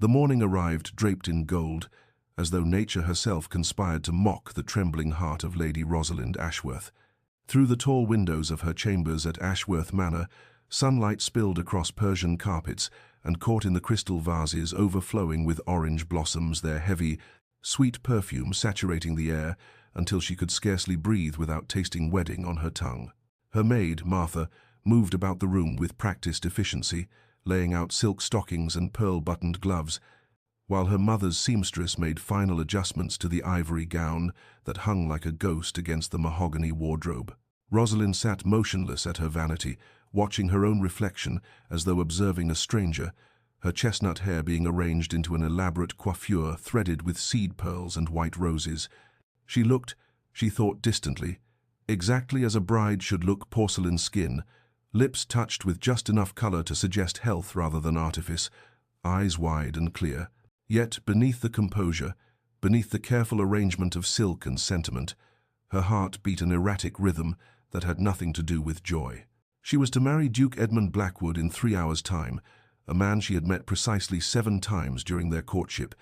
The morning arrived draped in gold, as though nature herself conspired to mock the trembling heart of Lady Rosalind Ashworth. Through the tall windows of her chambers at Ashworth Manor, sunlight spilled across Persian carpets and caught in the crystal vases overflowing with orange blossoms, their heavy, sweet perfume saturating the air until she could scarcely breathe without tasting wedding on her tongue. Her maid, Martha, moved about the room with practiced efficiency, laying out silk stockings and pearl-buttoned gloves, while her mother's seamstress made final adjustments to the ivory gown that hung like a ghost against the mahogany wardrobe. Rosalind sat motionless at her vanity, watching her own reflection as though observing a stranger, her chestnut hair being arranged into an elaborate coiffure threaded with seed pearls and white roses. She looked, she thought distantly, exactly as a bride should look, porcelain skin, lips touched with just enough color to suggest health rather than artifice, eyes wide and clear. Yet beneath the composure, beneath the careful arrangement of silk and sentiment, her heart beat an erratic rhythm that had nothing to do with joy. She was to marry Duke Edmund Blackwood in 3 hours' time, a man she had met precisely 7 times during their courtship,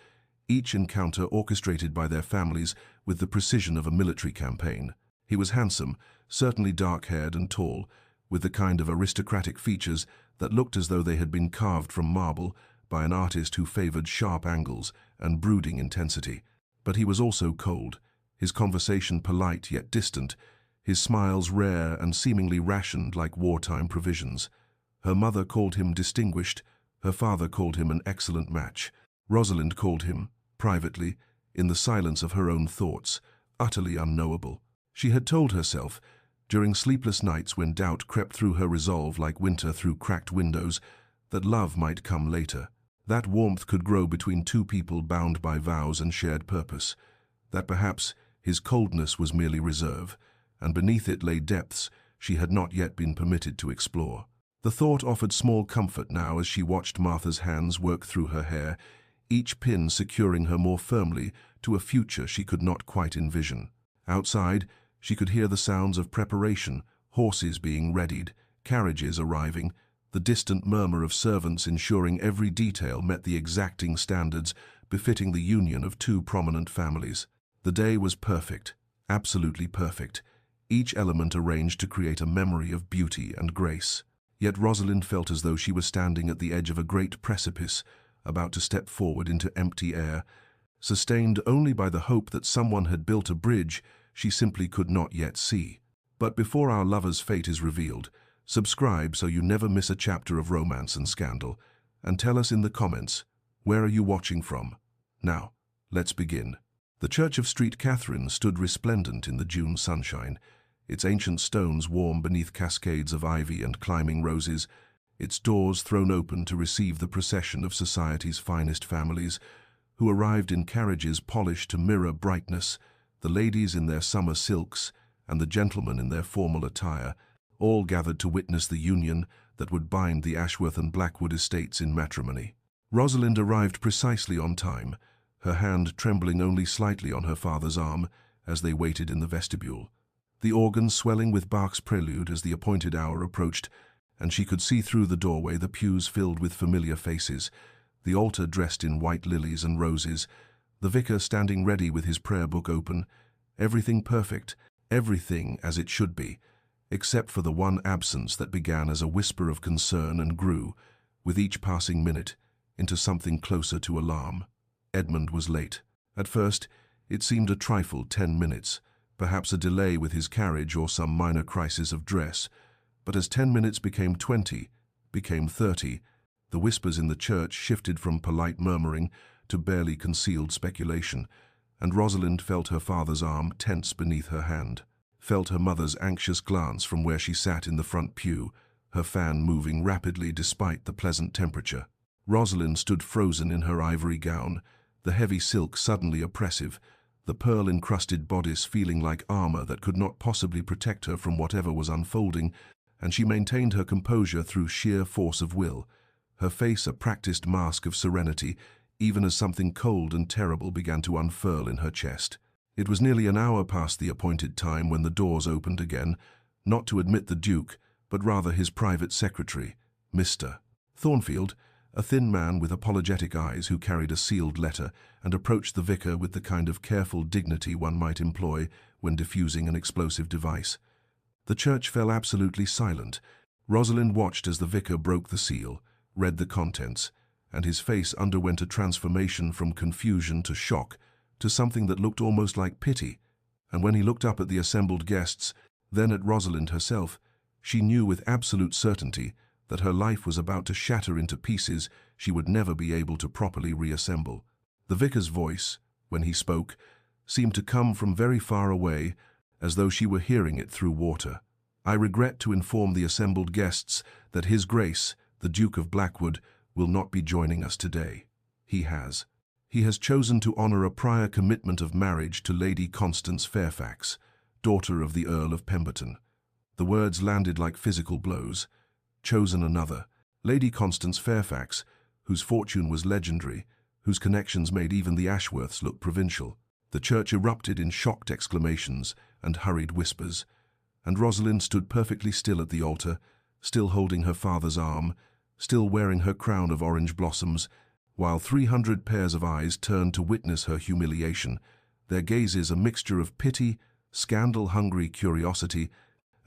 each encounter orchestrated by their families with the precision of a military campaign. He was handsome, certainly dark-haired and tall, with the kind of aristocratic features that looked as though they had been carved from marble by an artist who favored sharp angles and brooding intensity. But he was also cold, his conversation polite yet distant, his smiles rare and seemingly rationed like wartime provisions. Her mother called him distinguished, her father called him an excellent match. Rosalind called him, privately, in the silence of her own thoughts, utterly unknowable. She had told herself, during sleepless nights when doubt crept through her resolve like winter through cracked windows, that love might come later. That warmth could grow between 2 people bound by vows and shared purpose. That perhaps his coldness was merely reserve, and beneath it lay depths she had not yet been permitted to explore. The thought offered small comfort now as she watched Martha's hands work through her hair, each pin securing her more firmly to a future she could not quite envision. Outside, she could hear the sounds of preparation, horses being readied, carriages arriving, the distant murmur of servants ensuring every detail met the exacting standards befitting the union of 2 prominent families. The day was perfect, absolutely perfect, each element arranged to create a memory of beauty and grace. Yet Rosalind felt as though she was standing at the edge of a great precipice, about to step forward into empty air, sustained only by the hope that someone had built a bridge she simply could not yet see. But before our lover's fate is revealed, subscribe so you never miss a chapter of romance and scandal, and tell us in the comments, where are you watching from? Now, let's begin. The Church of St. Catherine stood resplendent in the June sunshine, its ancient stones warm beneath cascades of ivy and climbing roses, its doors thrown open to receive the procession of society's finest families, who arrived in carriages polished to mirror brightness, the ladies in their summer silks and the gentlemen in their formal attire, all gathered to witness the union that would bind the Ashworth and Blackwood estates in matrimony. Rosalind arrived precisely on time, her hand trembling only slightly on her father's arm as they waited in the vestibule. The organ swelling with Bach's prelude as the appointed hour approached, and she could see through the doorway the pews filled with familiar faces, the altar dressed in white lilies and roses, the vicar standing ready with his prayer book open, everything perfect, everything as it should be, except for the one absence that began as a whisper of concern and grew, with each passing minute, into something closer to alarm. Edmund was late. At first, it seemed a trifle, 10 minutes, perhaps a delay with his carriage or some minor crisis of dress, but as 10 minutes became 20, became 30, the whispers in the church shifted from polite murmuring to barely concealed speculation, and Rosalind felt her father's arm tense beneath her hand, felt her mother's anxious glance from where she sat in the front pew, her fan moving rapidly despite the pleasant temperature. Rosalind stood frozen in her ivory gown, the heavy silk suddenly oppressive, the pearl-encrusted bodice feeling like armor that could not possibly protect her from whatever was unfolding, and she maintained her composure through sheer force of will, her face a practiced mask of serenity, even as something cold and terrible began to unfurl in her chest. It was nearly an hour past the appointed time when the doors opened again, not to admit the Duke, but rather his private secretary, Mr. Thornfield, a thin man with apologetic eyes who carried a sealed letter and approached the vicar with the kind of careful dignity one might employ when diffusing an explosive device. The church fell absolutely silent. Rosalind watched as the vicar broke the seal, read the contents, and his face underwent a transformation from confusion to shock to something that looked almost like pity. And when he looked up at the assembled guests, then at Rosalind herself, she knew with absolute certainty that her life was about to shatter into pieces she would never be able to properly reassemble. The vicar's voice, when he spoke, seemed to come from very far away, as though she were hearing it through water. "I regret to inform the assembled guests that His Grace, the Duke of Blackwood, will not be joining us today. He has chosen to honor a prior commitment of marriage to Lady Constance Fairfax, daughter of the Earl of Pemberton." The words landed like physical blows. Chosen another, Lady Constance Fairfax, whose fortune was legendary, whose connections made even the Ashworths look provincial. The church erupted in shocked exclamations and hurried whispers, and Rosalind stood perfectly still at the altar, still holding her father's arm, still wearing her crown of orange blossoms, while 300 pairs of eyes turned to witness her humiliation, their gazes a mixture of pity, scandal-hungry curiosity,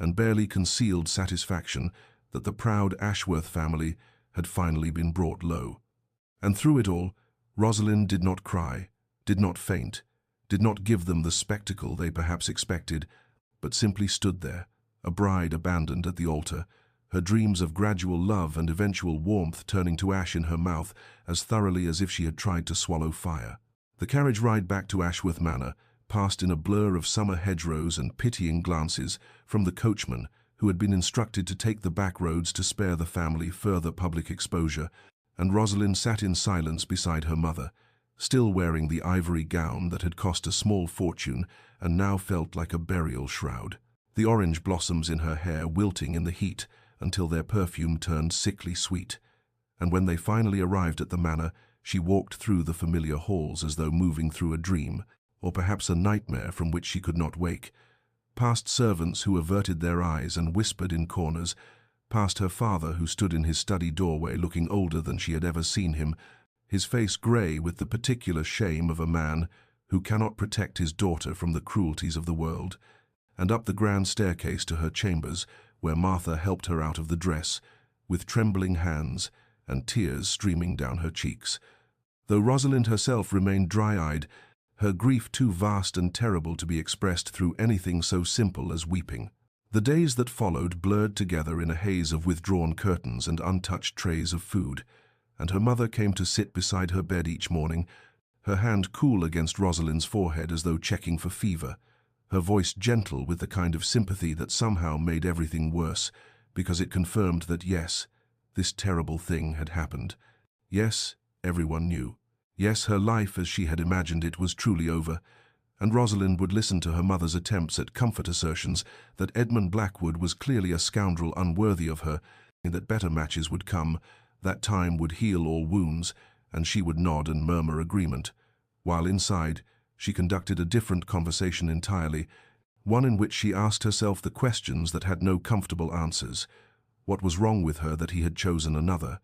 and barely concealed satisfaction that the proud Ashworth family had finally been brought low. And through it all, Rosalind did not cry, did not faint, did not give them the spectacle they perhaps expected, but simply stood there, a bride abandoned at the altar, her dreams of gradual love and eventual warmth turning to ash in her mouth as thoroughly as if she had tried to swallow fire. The carriage ride back to Ashworth Manor passed in a blur of summer hedgerows and pitying glances from the coachman, who had been instructed to take the back roads to spare the family further public exposure, and Rosalind sat in silence beside her mother, still wearing the ivory gown that had cost a small fortune and now felt like a burial shroud, the orange blossoms in her hair wilting in the heat until their perfume turned sickly sweet. And when they finally arrived at the manor, she walked through the familiar halls as though moving through a dream, or perhaps a nightmare from which she could not wake, past servants who averted their eyes and whispered in corners, past her father who stood in his study doorway looking older than she had ever seen him, his face grey with the particular shame of a man who cannot protect his daughter from the cruelties of the world, and up the grand staircase to her chambers, where Martha helped her out of the dress, with trembling hands and tears streaming down her cheeks. Though Rosalind herself remained dry-eyed, her grief too vast and terrible to be expressed through anything so simple as weeping. The days that followed blurred together in a haze of withdrawn curtains and untouched trays of food, and her mother came to sit beside her bed each morning, her hand cool against Rosalind's forehead as though checking for fever, her voice gentle with the kind of sympathy that somehow made everything worse, because it confirmed that yes, this terrible thing had happened. Yes, everyone knew. Yes, her life as she had imagined it was truly over, and Rosalind would listen to her mother's attempts at comfort assertions that Edmund Blackwood was clearly a scoundrel unworthy of her, that better matches would come, that time would heal all wounds, and she would nod and murmur agreement, while inside she conducted a different conversation entirely, one in which she asked herself the questions that had no comfortable answers. What was wrong with her that he had chosen another?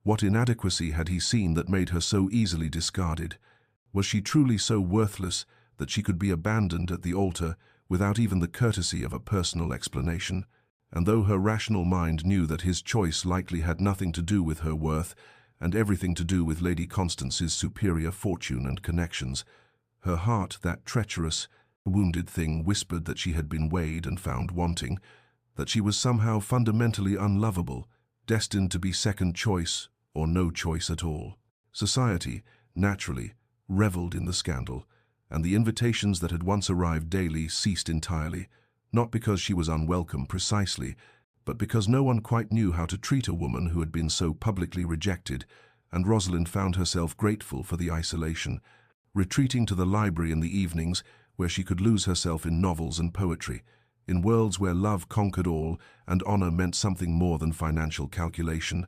What inadequacy had he seen that made her so easily discarded? Was she truly so worthless that she could be abandoned at the altar without even the courtesy of a personal explanation? And though her rational mind knew that his choice likely had nothing to do with her worth and everything to do with Lady Constance's superior fortune and connections, her heart, that treacherous, wounded thing, whispered that she had been weighed and found wanting, that she was somehow fundamentally unlovable, destined to be second choice or no choice at all. Society, naturally, revelled in the scandal, and the invitations that had once arrived daily ceased entirely, not because she was unwelcome precisely, but because no one quite knew how to treat a woman who had been so publicly rejected, and Rosalind found herself grateful for the isolation, retreating to the library in the evenings where she could lose herself in novels and poetry, in worlds where love conquered all and honor meant something more than financial calculation.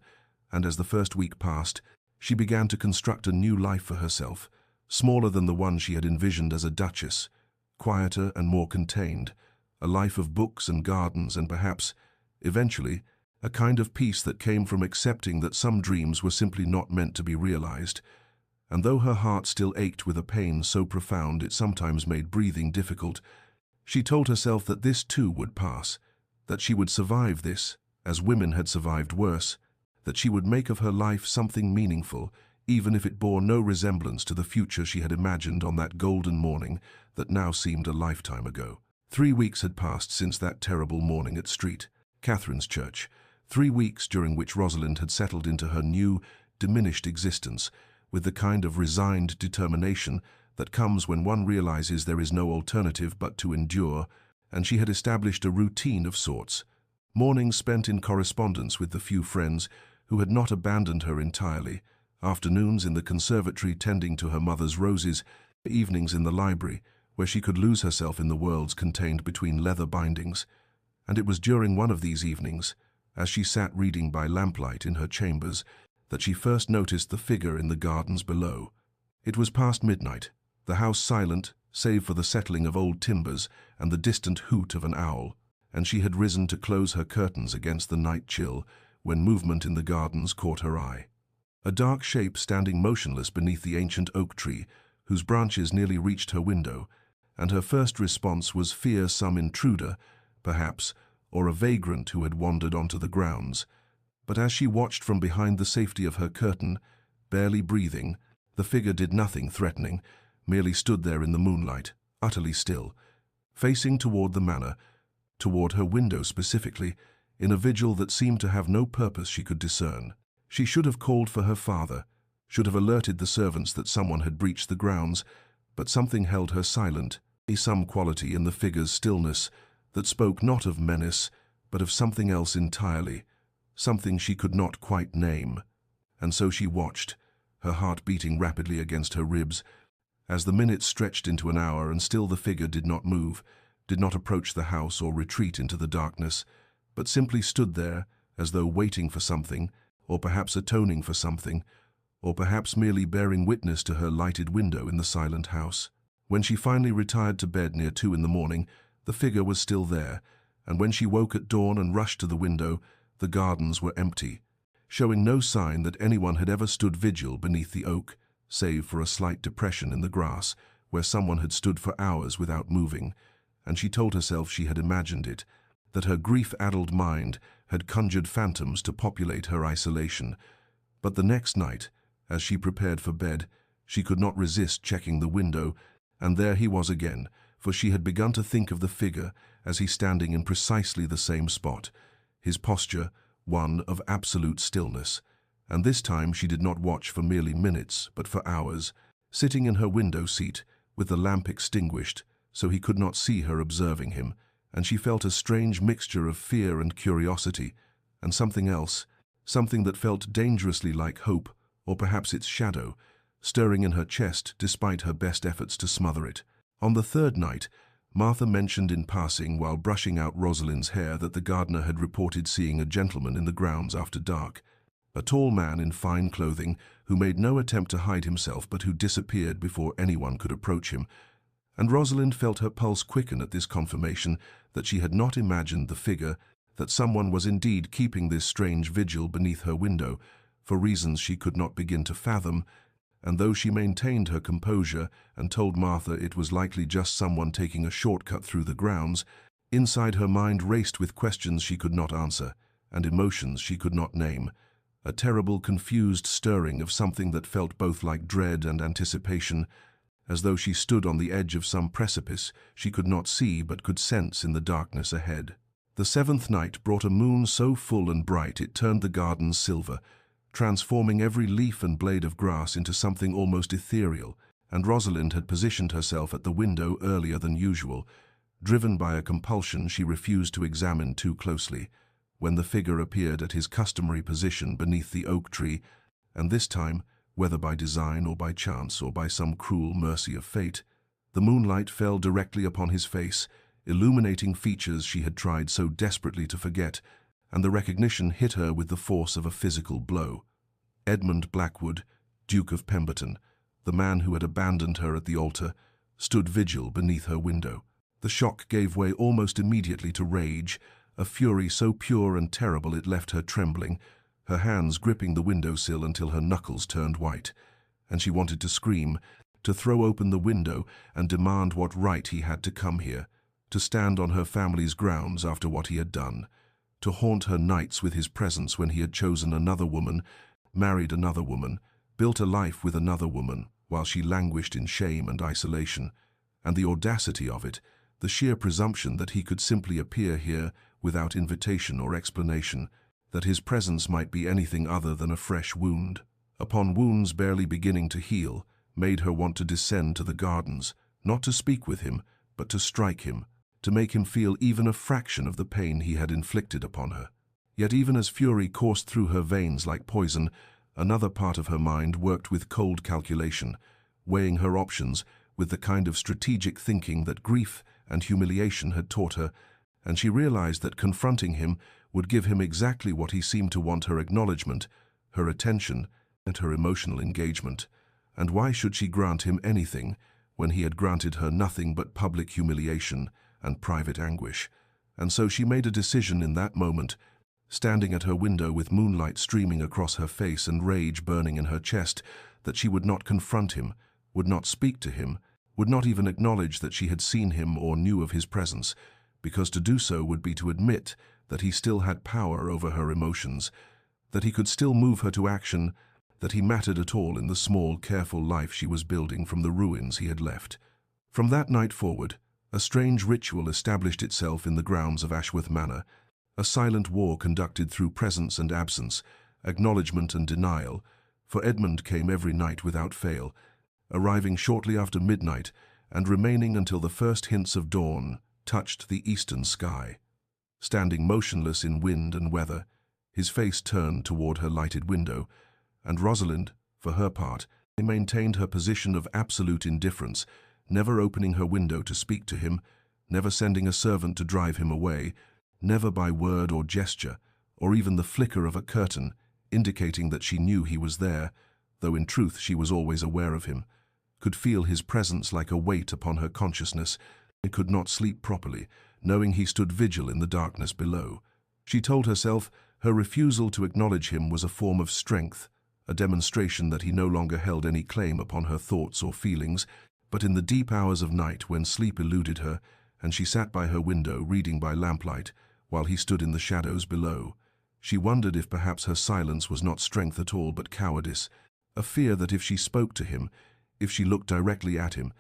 And as the first week passed, she began to construct a new life for herself, smaller than the one she had envisioned as a duchess, quieter and more contained, a life of books and gardens and perhaps, eventually, a kind of peace that came from accepting that some dreams were simply not meant to be realized. And though her heart still ached with a pain so profound it sometimes made breathing difficult, she told herself that this too would pass, that she would survive this, as women had survived worse, that she would make of her life something meaningful, even if it bore no resemblance to the future she had imagined on that golden morning that now seemed a lifetime ago. 3 weeks had passed since that terrible morning at St. Catherine's Church, 3 weeks during which Rosalind had settled into her new, diminished existence, with the kind of resigned determination that comes when one realizes there is no alternative but to endure, and she had established a routine of sorts. Mornings spent in correspondence with the few friends who had not abandoned her entirely, afternoons in the conservatory tending to her mother's roses, evenings in the library, where she could lose herself in the worlds contained between leather bindings. And it was during one of these evenings, as she sat reading by lamplight in her chambers, that she first noticed the figure in the gardens below. It was past midnight, the house silent, save for the settling of old timbers and the distant hoot of an owl, and she had risen to close her curtains against the night chill when movement in the gardens caught her eye. A dark shape standing motionless beneath the ancient oak tree, whose branches nearly reached her window, and her first response was fear some intruder, perhaps, or a vagrant who had wandered onto the grounds. But as she watched from behind the safety of her curtain, barely breathing, the figure did nothing threatening, merely stood there in the moonlight, utterly still, facing toward the manor, toward her window specifically, in a vigil that seemed to have no purpose she could discern. She should have called for her father, should have alerted the servants that someone had breached the grounds, but something held her silent, some quality in the figure's stillness that spoke not of menace, but of something else entirely, something she could not quite name. And so she watched, her heart beating rapidly against her ribs, as the minutes stretched into an hour and still the figure did not move, did not approach the house or retreat into the darkness, but simply stood there as though waiting for something, or perhaps atoning for something, or perhaps merely bearing witness to her lighted window in the silent house. When she finally retired to bed near 2 in the morning, the figure was still there, and when she woke at dawn and rushed to the window, the gardens were empty, showing no sign that anyone had ever stood vigil beneath the oak, save for a slight depression in the grass, where someone had stood for hours without moving, and she told herself she had imagined it, that her grief-addled mind had conjured phantoms to populate her isolation. But the next night, as she prepared for bed, she could not resist checking the window, and there he was again, for she had begun to think of the figure as he standing in precisely the same spot, his posture one of absolute stillness. And this time she did not watch for merely minutes, but for hours, sitting in her window seat, with the lamp extinguished, so he could not see her observing him, and she felt a strange mixture of fear and curiosity, and something else, something that felt dangerously like hope, or perhaps its shadow, stirring in her chest despite her best efforts to smother it. On the third night, Martha mentioned in passing while brushing out Rosalind's hair that the gardener had reported seeing a gentleman in the grounds after dark, a tall man in fine clothing who made no attempt to hide himself but who disappeared before anyone could approach him, and Rosalind felt her pulse quicken at this confirmation that she had not imagined the figure, that someone was indeed keeping this strange vigil beneath her window, for reasons she could not begin to fathom, and though she maintained her composure and told Martha it was likely just someone taking a shortcut through the grounds, inside her mind raced with questions she could not answer, and emotions she could not name, a terrible confused stirring of something that felt both like dread and anticipation, as though she stood on the edge of some precipice she could not see but could sense in the darkness ahead. The seventh night brought a moon so full and bright it turned the gardens silver, transforming every leaf and blade of grass into something almost ethereal, and Rosalind had positioned herself at the window earlier than usual, driven by a compulsion she refused to examine too closely, when the figure appeared at his customary position beneath the oak tree, and this time, whether by design or by chance or by some cruel mercy of fate, the moonlight fell directly upon his face, illuminating features she had tried so desperately to forget, and the recognition hit her with the force of a physical blow. Edmund Blackwood, Duke of Pemberton, the man who had abandoned her at the altar, stood vigil beneath her window. The shock gave way almost immediately to rage, a fury so pure and terrible it left her trembling, her hands gripping the windowsill until her knuckles turned white. And she wanted to scream, to throw open the window and demand what right he had to come here, to stand on her family's grounds after what he had done, to haunt her nights with his presence when he had chosen another woman, married another woman, built a life with another woman, while she languished in shame and isolation. And the audacity of it, the sheer presumption that he could simply appear here without invitation or explanation, that his presence might be anything other than a fresh wound, upon wounds barely beginning to heal, made her want to descend to the gardens, not to speak with him, but to strike him, to make him feel even a fraction of the pain he had inflicted upon her. Yet even as fury coursed through her veins like poison, another part of her mind worked with cold calculation, weighing her options with the kind of strategic thinking that grief and humiliation had taught her, and she realized that confronting him would give him exactly what he seemed to want: her acknowledgement, her attention, and her emotional engagement. And why should she grant him anything when he had granted her nothing but public humiliation and private anguish? And so she made a decision in that moment, standing at her window with moonlight streaming across her face and rage burning in her chest, that she would not confront him, would not speak to him, would not even acknowledge that she had seen him or knew of his presence, because to do so would be to admit that he still had power over her emotions, that he could still move her to action, that he mattered at all in the small, careful life she was building from the ruins he had left. From that night forward, a strange ritual established itself in the grounds of Ashworth Manor, a silent war conducted through presence and absence, acknowledgement and denial, for Edmund came every night without fail, arriving shortly after midnight and remaining until the first hints of dawn touched the eastern sky. Standing motionless in wind and weather, his face turned toward her lighted window, and Rosalind, for her part, maintained her position of absolute indifference, never opening her window to speak to him, never sending a servant to drive him away, never by word or gesture, or even the flicker of a curtain, indicating that she knew he was there, though in truth she was always aware of him, could feel his presence like a weight upon her consciousness, and could not sleep properly, knowing he stood vigil in the darkness below. She told herself her refusal to acknowledge him was a form of strength, a demonstration that he no longer held any claim upon her thoughts or feelings, but in the deep hours of night when sleep eluded her, and she sat by her window reading by lamplight, while he stood in the shadows below, she wondered if perhaps her silence was not strength at all but cowardice, a fear that if she spoke to him, if she looked directly at him,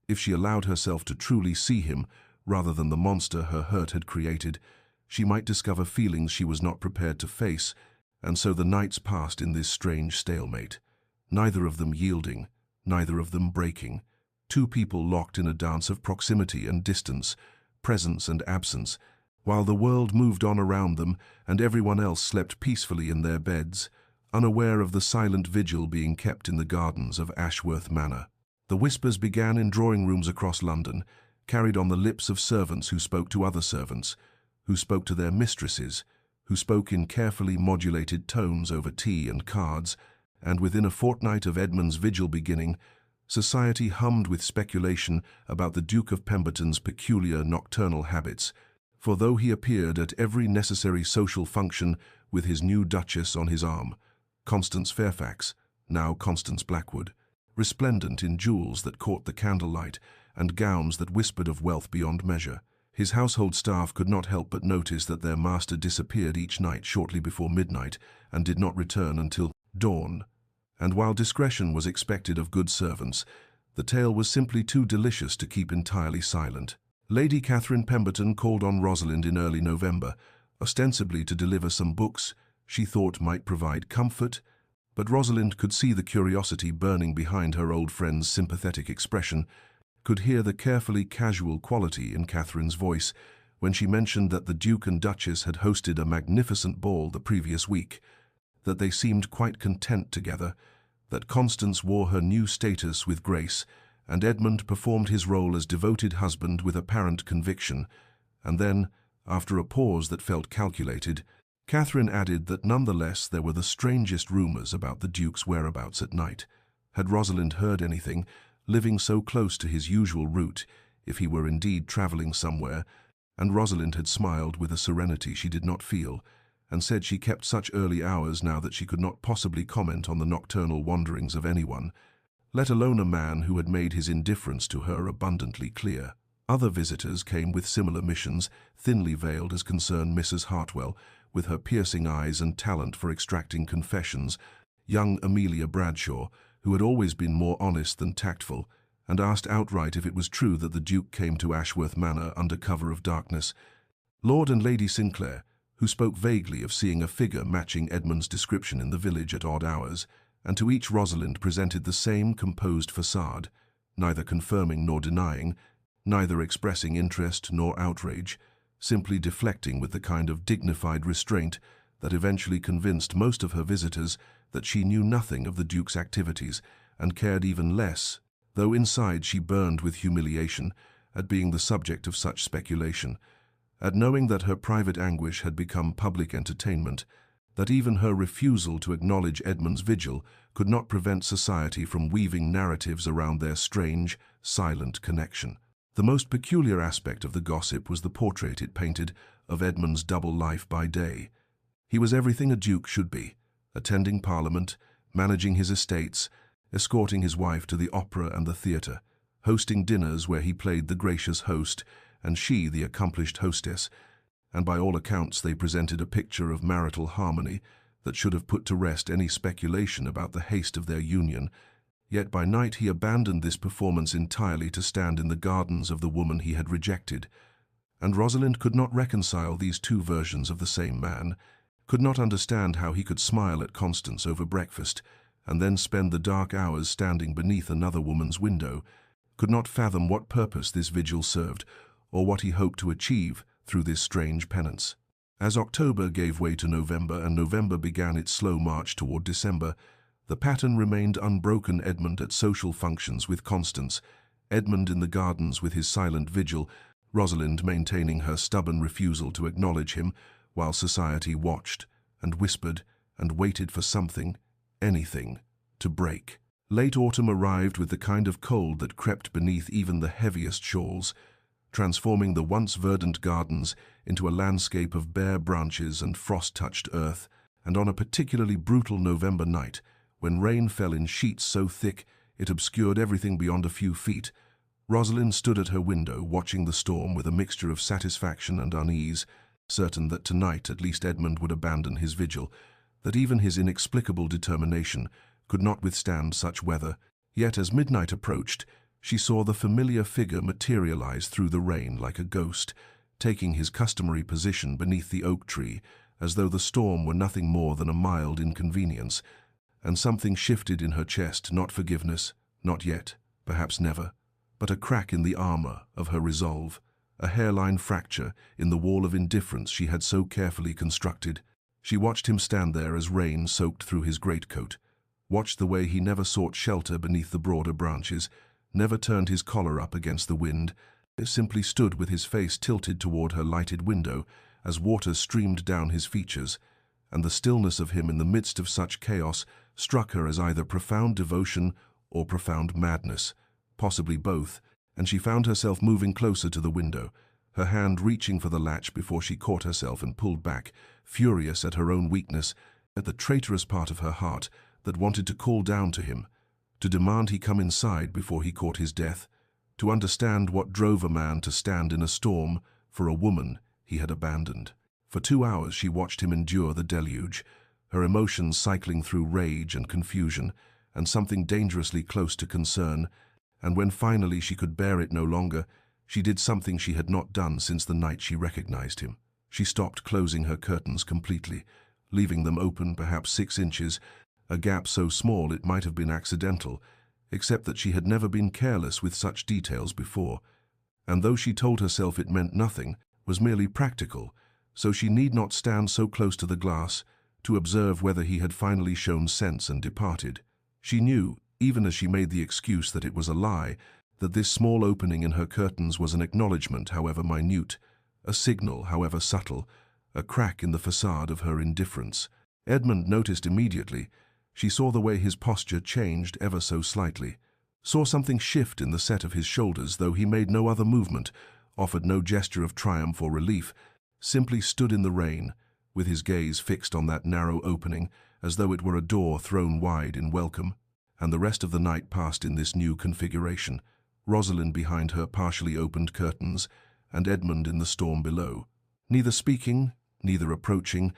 if she allowed herself to truly see him rather than the monster her hurt had created, she might discover feelings she was not prepared to face. And so the nights passed in this strange stalemate, neither of them yielding, neither of them breaking, two people locked in a dance of proximity and distance, presence and absence, while the world moved on around them and everyone else slept peacefully in their beds, unaware of the silent vigil being kept in the gardens of Ashworth Manor. The whispers began in drawing rooms across London, carried on the lips of servants who spoke to other servants, who spoke to their mistresses, who spoke in carefully modulated tones over tea and cards, and within a fortnight of Edmund's vigil beginning, society hummed with speculation about the Duke of Pemberton's peculiar nocturnal habits, for though he appeared at every necessary social function with his new Duchess on his arm, Constance Fairfax, now Constance Blackwood, resplendent in jewels that caught the candlelight and gowns that whispered of wealth beyond measure, his household staff could not help but notice that their master disappeared each night shortly before midnight and did not return until dawn. And while discretion was expected of good servants, the tale was simply too delicious to keep entirely silent. Lady Catherine Pemberton called on Rosalind in early November, ostensibly to deliver some books she thought might provide comfort, but Rosalind could see the curiosity burning behind her old friend's sympathetic expression, could hear the carefully casual quality in Catherine's voice when she mentioned that the Duke and Duchess had hosted a magnificent ball the previous week, that they seemed quite content together, that Constance wore her new status with grace, and Edmund performed his role as devoted husband with apparent conviction, and then, after a pause that felt calculated, Catherine added that nonetheless there were the strangest rumours about the Duke's whereabouts at night. Had Rosalind heard anything, living so close to his usual route, if he were indeed travelling somewhere, And Rosalind had smiled with a serenity she did not feel, and said she kept such early hours now that she could not possibly comment on the nocturnal wanderings of anyone, let alone a man who had made his indifference to her abundantly clear. Other visitors came with similar missions, thinly veiled as concerned Mrs. Hartwell, with her piercing eyes and talent for extracting confessions, young Amelia Bradshaw, who had always been more honest than tactful, and asked outright if it was true that the Duke came to Ashworth Manor under cover of darkness. Lord and Lady Sinclair, who spoke vaguely of seeing a figure matching Edmund's description in the village at odd hours, and to each Rosalind presented the same composed facade, neither confirming nor denying, neither expressing interest nor outrage, simply deflecting with the kind of dignified restraint that eventually convinced most of her visitors that she knew nothing of the Duke's activities and cared even less, though inside she burned with humiliation at being the subject of such speculation, at knowing that her private anguish had become public entertainment, that even her refusal to acknowledge Edmund's vigil could not prevent society from weaving narratives around their strange, silent connection. The most peculiar aspect of the gossip was the portrait it painted of Edmund's double life by day. He was everything a duke should be, attending Parliament, managing his estates, escorting his wife to the opera and the theatre, hosting dinners where he played the gracious host and she the accomplished hostess, and by all accounts they presented a picture of marital harmony that should have put to rest any speculation about the haste of their union. Yet by night he abandoned this performance entirely to stand in the gardens of the woman he had rejected, and Rosalind could not reconcile these two versions of the same man, could not understand how he could smile at Constance over breakfast and then spend the dark hours standing beneath another woman's window, could not fathom what purpose this vigil served or what he hoped to achieve through this strange penance. As October gave way to November and November began its slow march toward December, the pattern remained unbroken: Edmund at social functions with Constance, Edmund in the gardens with his silent vigil, Rosalind maintaining her stubborn refusal to acknowledge him, while society watched and whispered and waited for something, anything, to break. Late autumn arrived with the kind of cold that crept beneath even the heaviest shawls, transforming the once verdant gardens into a landscape of bare branches and frost-touched earth, and on a particularly brutal November night, when rain fell in sheets so thick it obscured everything beyond a few feet, Rosalind stood at her window watching the storm with a mixture of satisfaction and unease, certain that tonight at least Edmund would abandon his vigil, that even his inexplicable determination could not withstand such weather. Yet as midnight approached, she saw the familiar figure materialize through the rain like a ghost, taking his customary position beneath the oak tree, as though the storm were nothing more than a mild inconvenience, and something shifted in her chest, not forgiveness, not yet, perhaps never, but a crack in the armor of her resolve, a hairline fracture in the wall of indifference she had so carefully constructed. She watched him stand there as rain soaked through his greatcoat, watched the way he never sought shelter beneath the broader branches, never turned his collar up against the wind, simply stood with his face tilted toward her lighted window as water streamed down his features, and the stillness of him in the midst of such chaos struck her as either profound devotion or profound madness, possibly both, and she found herself moving closer to the window, her hand reaching for the latch before she caught herself and pulled back, furious at her own weakness, at the traitorous part of her heart that wanted to call down to him, to demand he come inside before he caught his death, to understand what drove a man to stand in a storm for a woman he had abandoned. For 2 hours she watched him endure the deluge, her emotions cycling through rage and confusion, and something dangerously close to concern, and when finally she could bear it no longer, she did something she had not done since the night she recognized him. She stopped closing her curtains completely, leaving them open perhaps 6 inches, a gap so small it might have been accidental, except that she had never been careless with such details before, and though she told herself it meant nothing, was merely practical, so she need not stand so close to the glass to observe whether he had finally shown sense and departed. She knew, even as she made the excuse that it was a lie, that this small opening in her curtains was an acknowledgement, however minute, a signal, however subtle, a crack in the facade of her indifference. Edmund noticed immediately. She saw the way his posture changed ever so slightly, saw something shift in the set of his shoulders, though he made no other movement, offered no gesture of triumph or relief, simply stood in the rain, with his gaze fixed on that narrow opening, as though it were a door thrown wide in welcome. And the rest of the night passed in this new configuration, Rosalind behind her partially opened curtains, and Edmund in the storm below, neither speaking, neither approaching,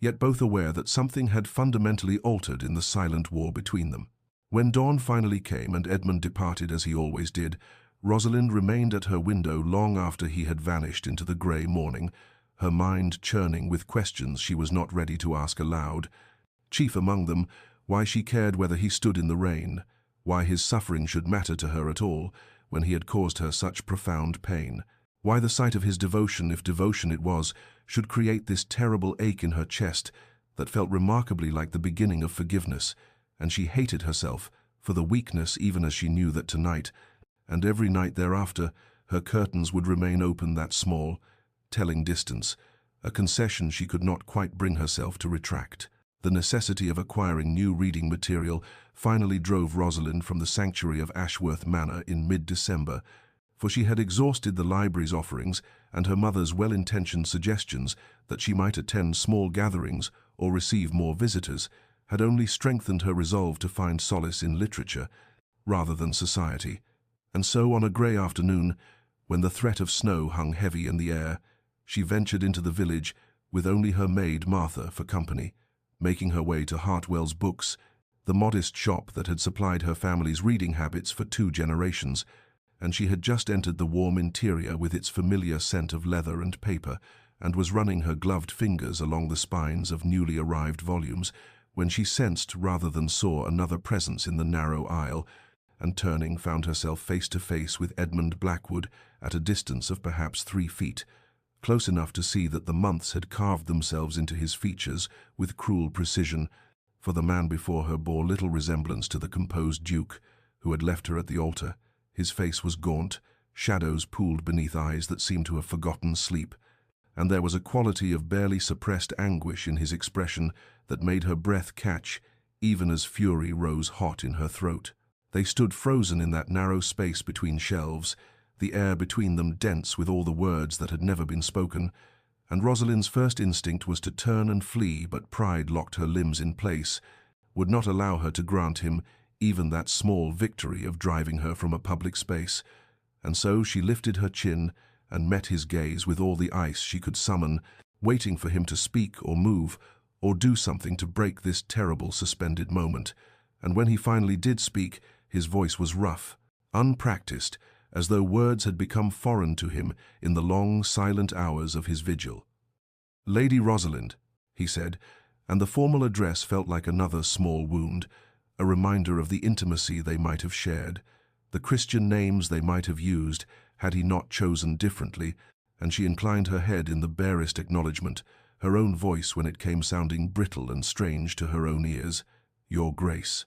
yet both aware that something had fundamentally altered in the silent war between them. When dawn finally came and Edmund departed as he always did, Rosalind remained at her window long after he had vanished into the grey morning, her mind churning with questions she was not ready to ask aloud. Chief among them, why she cared whether he stood in the rain, why his suffering should matter to her at all when he had caused her such profound pain, why the sight of his devotion, if devotion it was, should create this terrible ache in her chest that felt remarkably like the beginning of forgiveness, and she hated herself for the weakness even as she knew that tonight, and every night thereafter, her curtains would remain open that small, telling distance, a concession she could not quite bring herself to retract. The necessity of acquiring new reading material finally drove Rosalind from the sanctuary of Ashworth Manor in mid-December, for she had exhausted the library's offerings and her mother's well-intentioned suggestions that she might attend small gatherings or receive more visitors had only strengthened her resolve to find solace in literature rather than society. And so on a grey afternoon, when the threat of snow hung heavy in the air, she ventured into the village with only her maid Martha for company, making her way to Hartwell's Books, the modest shop that had supplied her family's reading habits for 2 generations, and she had just entered the warm interior with its familiar scent of leather and paper, and was running her gloved fingers along the spines of newly arrived volumes, when she sensed rather than saw another presence in the narrow aisle, and turning found herself face to face with Edmund Blackwood at a distance of perhaps 3 feet, close enough to see that the months had carved themselves into his features with cruel precision, for the man before her bore little resemblance to the composed Duke who had left her at the altar. His face was gaunt, shadows pooled beneath eyes that seemed to have forgotten sleep, and there was a quality of barely suppressed anguish in his expression that made her breath catch, even as fury rose hot in her throat. They stood frozen in that narrow space between shelves, the air between them dense with all the words that had never been spoken, and Rosalind's first instinct was to turn and flee, but pride locked her limbs in place, would not allow her to grant him even that small victory of driving her from a public space, and so she lifted her chin and met his gaze with all the ice she could summon, waiting for him to speak or move or do something to break this terrible suspended moment. And when he finally did speak, his voice was rough, unpracticed, as though words had become foreign to him in the long, silent hours of his vigil. "Lady Rosalind," he said, and the formal address felt like another small wound, a reminder of the intimacy they might have shared, the Christian names they might have used had he not chosen differently, and she inclined her head in the barest acknowledgement, her own voice when it came sounding brittle and strange to her own ears. "Your Grace."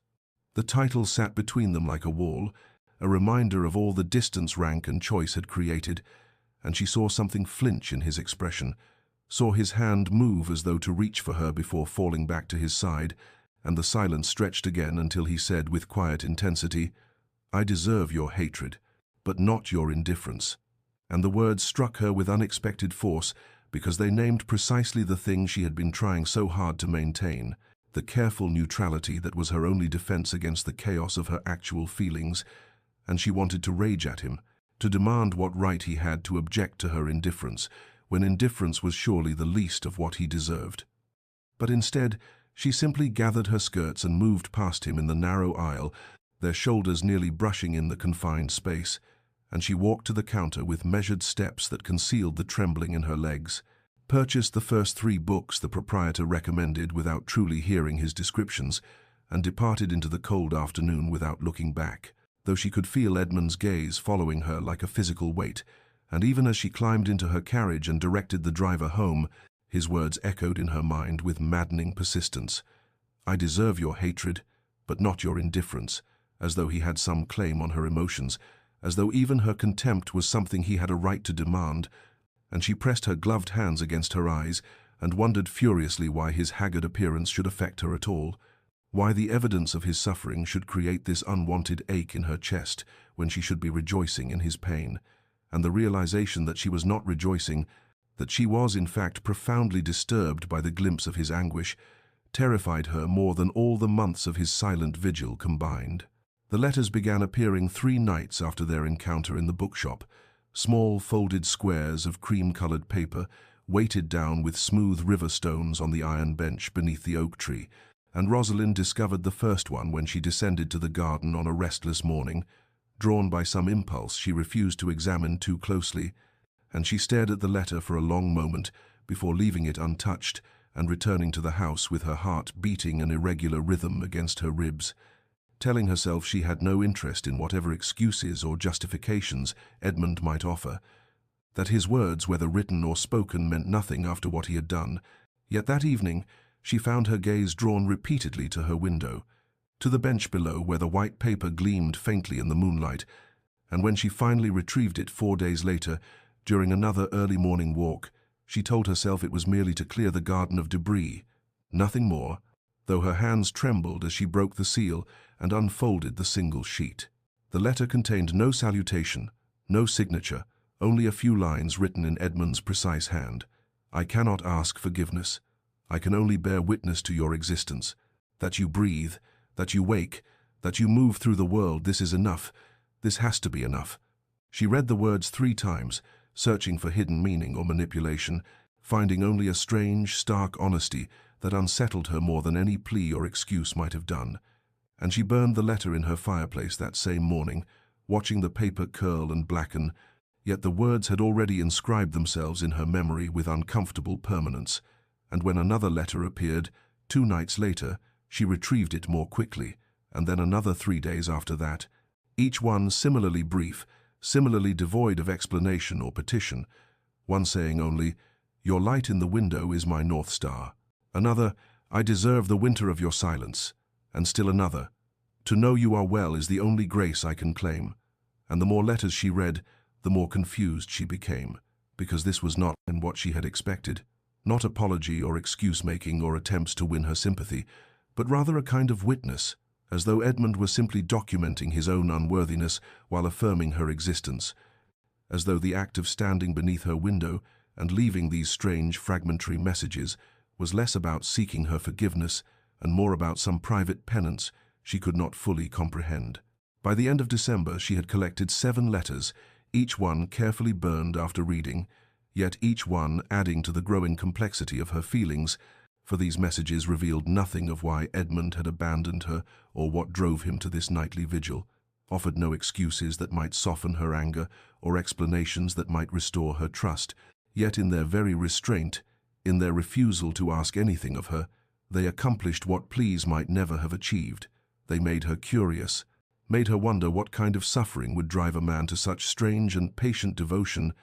The title sat between them like a wall, a reminder of all the distance rank and choice had created, and she saw something flinch in his expression, saw his hand move as though to reach for her before falling back to his side, and the silence stretched again until he said with quiet intensity, "I deserve your hatred, but not your indifference." And the words struck her with unexpected force because they named precisely the thing she had been trying so hard to maintain, the careful neutrality that was her only defense against the chaos of her actual feelings, and she wanted to rage at him, to demand what right he had to object to her indifference, when indifference was surely the least of what he deserved. But instead, she simply gathered her skirts and moved past him in the narrow aisle, their shoulders nearly brushing in the confined space, and she walked to the counter with measured steps that concealed the trembling in her legs, purchased the first 3 books the proprietor recommended without truly hearing his descriptions, and departed into the cold afternoon without looking back, though she could feel Edmund's gaze following her like a physical weight, and even as she climbed into her carriage and directed the driver home, his words echoed in her mind with maddening persistence. "I deserve your hatred, but not your indifference," as though he had some claim on her emotions, as though even her contempt was something he had a right to demand, and she pressed her gloved hands against her eyes and wondered furiously why his haggard appearance should affect her at all, why the evidence of his suffering should create this unwanted ache in her chest when she should be rejoicing in his pain. and the realization that she was not rejoicing, that she was in fact profoundly disturbed by the glimpse of his anguish, terrified her more than all the months of his silent vigil combined. The letters began appearing 3 nights after their encounter in the bookshop, small folded squares of cream-colored paper weighted down with smooth river stones on the iron bench beneath the oak tree, and Rosalind discovered the first one when she descended to the garden on a restless morning. Drawn by some impulse she refused to examine too closely, and she stared at the letter for a long moment before leaving it untouched and returning to the house with her heart beating an irregular rhythm against her ribs, telling herself she had no interest in whatever excuses or justifications Edmund might offer, that his words, whether written or spoken, meant nothing after what he had done. Yet that evening she found her gaze drawn repeatedly to her window, to the bench below where the white paper gleamed faintly in the moonlight, and when she finally retrieved it 4 days later, during another early morning walk, she told herself it was merely to clear the garden of debris, nothing more, though her hands trembled as she broke the seal and unfolded the single sheet. The letter contained no salutation, no signature, only a few lines written in Edmund's precise hand. "I cannot ask forgiveness. I can only bear witness to your existence. That you breathe, that you wake, that you move through the world, this is enough. This has to be enough." She read the words 3 times, searching for hidden meaning or manipulation, finding only a strange, stark honesty that unsettled her more than any plea or excuse might have done. And she burned the letter in her fireplace that same morning, watching the paper curl and blacken, yet the words had already inscribed themselves in her memory with uncomfortable permanence. And when another letter appeared, 2 nights later, she retrieved it more quickly, and then another 3 days after that, each one similarly brief, similarly devoid of explanation or petition, one saying only, "Your light in the window is my North Star." Another, "I deserve the winter of your silence." And still another, "To know you are well is the only grace I can claim." And the more letters she read, the more confused she became, because this was not in what she had expected. Not apology or excuse-making or attempts to win her sympathy, but rather a kind of witness, as though Edmund were simply documenting his own unworthiness while affirming her existence, as though the act of standing beneath her window and leaving these strange fragmentary messages was less about seeking her forgiveness and more about some private penance she could not fully comprehend. By the end of December she had collected 7 letters, each one carefully burned after reading, yet each one adding to the growing complexity of her feelings, for these messages revealed nothing of why Edmund had abandoned her or what drove him to this nightly vigil, offered no excuses that might soften her anger or explanations that might restore her trust, yet in their very restraint, in their refusal to ask anything of her, they accomplished what pleas might never have achieved. They made her curious, made her wonder what kind of suffering would drive a man to such strange and patient devotion,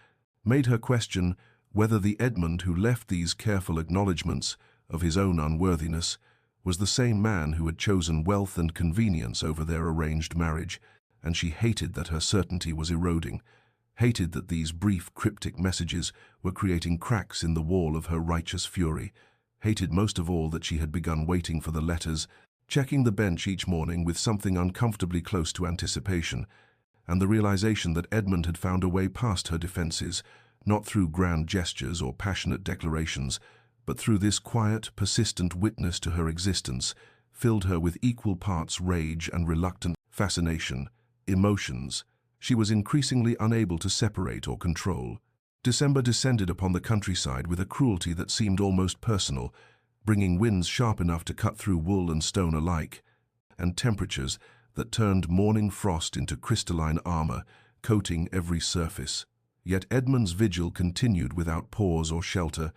made her question whether the Edmund who left these careful acknowledgments of his own unworthiness was the same man who had chosen wealth and convenience over their arranged marriage, and she hated that her certainty was eroding, hated that these brief cryptic messages were creating cracks in the wall of her righteous fury, hated most of all that she had begun waiting for the letters, checking the bench each morning with something uncomfortably close to anticipation, and the realization that Edmund had found a way past her defenses, not through grand gestures or passionate declarations, but through this quiet, persistent witness to her existence, filled her with equal parts rage and reluctant fascination, emotions she was increasingly unable to separate or control. December descended upon the countryside with a cruelty that seemed almost personal, bringing winds sharp enough to cut through wool and stone alike, and temperatures that turned morning frost into crystalline armor, coating every surface. Yet Edmund's vigil continued without pause or shelter,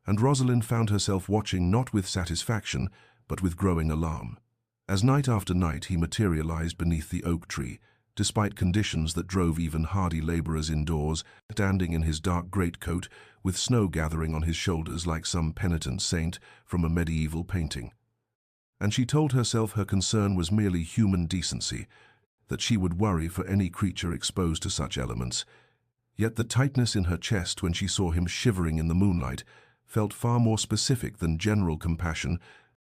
and Rosalind found herself watching not with satisfaction, but with growing alarm. As night after night he materialized beneath the oak tree, despite conditions that drove even hardy laborers indoors, standing in his dark greatcoat with snow gathering on his shoulders like some penitent saint from a medieval painting. And she told herself her concern was merely human decency, that she would worry for any creature exposed to such elements. Yet the tightness in her chest when she saw him shivering in the moonlight felt far more specific than general compassion,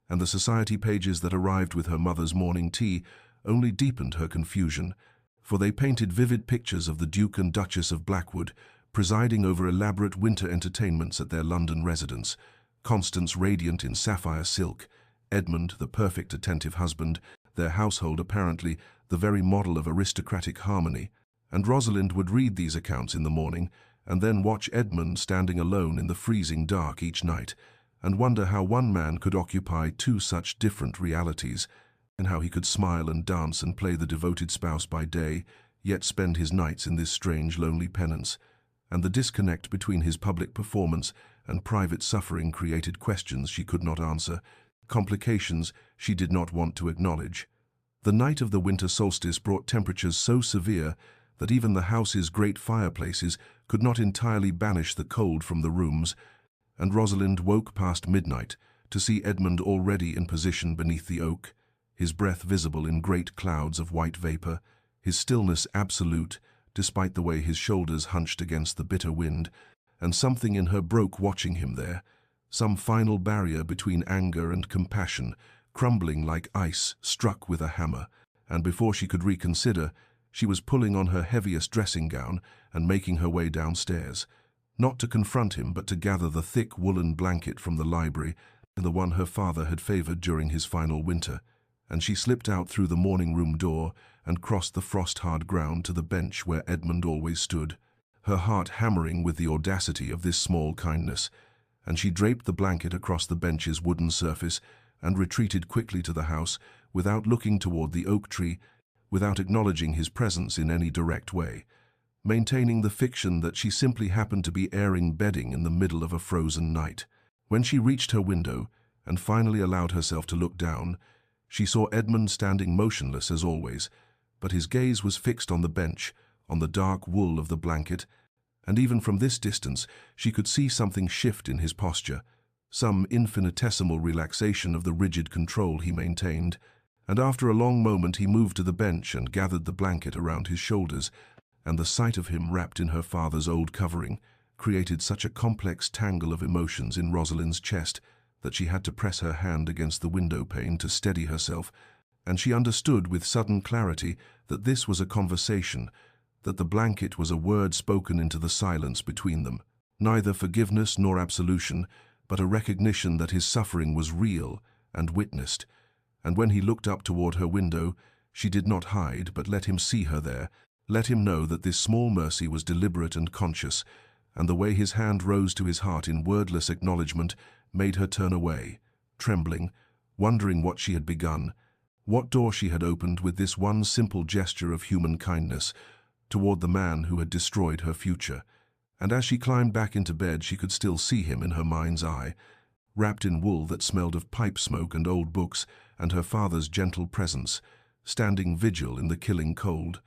and the society pages that arrived with her mother's morning tea only deepened her confusion, for they painted vivid pictures of the Duke and Duchess of Blackwood presiding over elaborate winter entertainments at their London residence, Constance radiant in sapphire silk, Edmund the perfect attentive husband, their household apparently the very model of aristocratic harmony, and Rosalind would read these accounts in the morning and then watch Edmund standing alone in the freezing dark each night and wonder how one man could occupy two such different realities, and how he could smile and dance and play the devoted spouse by day, yet spend his nights in this strange lonely penance. And the disconnect between his public performance and private suffering created questions she could not answer, complications she did not want to acknowledge. The night of the winter solstice brought temperatures so severe that even the house's great fireplaces could not entirely banish the cold from the rooms, and Rosalind woke past midnight to see Edmund already in position beneath the oak, his breath visible in great clouds of white vapor, his stillness absolute, despite the way his shoulders hunched against the bitter wind, and something in her broke watching him there, some final barrier between anger and compassion, crumbling like ice struck with a hammer, and before she could reconsider, she was pulling on her heaviest dressing gown and making her way downstairs, not to confront him but to gather the thick woolen blanket from the library, the one her father had favored during his final winter, and she slipped out through the morning-room door and crossed the frost-hard ground to the bench where Edmund always stood, her heart hammering with the audacity of this small kindness, and she draped the blanket across the bench's wooden surface and retreated quickly to the house without looking toward the oak tree, without acknowledging his presence in any direct way, maintaining the fiction that she simply happened to be airing bedding in the middle of a frozen night. When she reached her window and finally allowed herself to look down, she saw Edmund standing motionless as always, but his gaze was fixed on the bench, on the dark wool of the blanket, and even from this distance she could see something shift in his posture, some infinitesimal relaxation of the rigid control he maintained, and after a long moment he moved to the bench and gathered the blanket around his shoulders, and the sight of him wrapped in her father's old covering created such a complex tangle of emotions in Rosalind's chest that she had to press her hand against the window pane to steady herself, and she understood with sudden clarity that this was a conversation, that the blanket was a word spoken into the silence between them, neither forgiveness nor absolution, but a recognition that his suffering was real and witnessed, and when he looked up toward her window, she did not hide but let him see her there, let him know that this small mercy was deliberate and conscious, and the way his hand rose to his heart in wordless acknowledgement made her turn away, trembling, wondering what she had begun, what door she had opened with this one simple gesture of human kindness toward the man who had destroyed her future. And as she climbed back into bed she could still see him in her mind's eye, wrapped in wool that smelled of pipe smoke and old books and her father's gentle presence, standing vigil in the killing cold.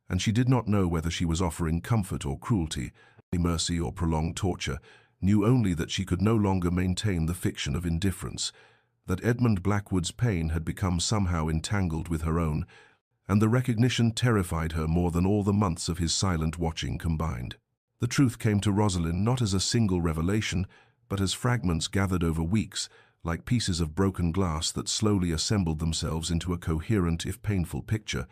And she did not know whether she was offering comfort or cruelty, mercy or prolonged torture, knew only that she could no longer maintain the fiction of indifference, that Edmund Blackwood's pain had become somehow entangled with her own, and the recognition terrified her more than all the months of his silent watching combined. The truth came to Rosalind not as a single revelation, but as fragments gathered over weeks, like pieces of broken glass that slowly assembled themselves into a coherent if painful picture,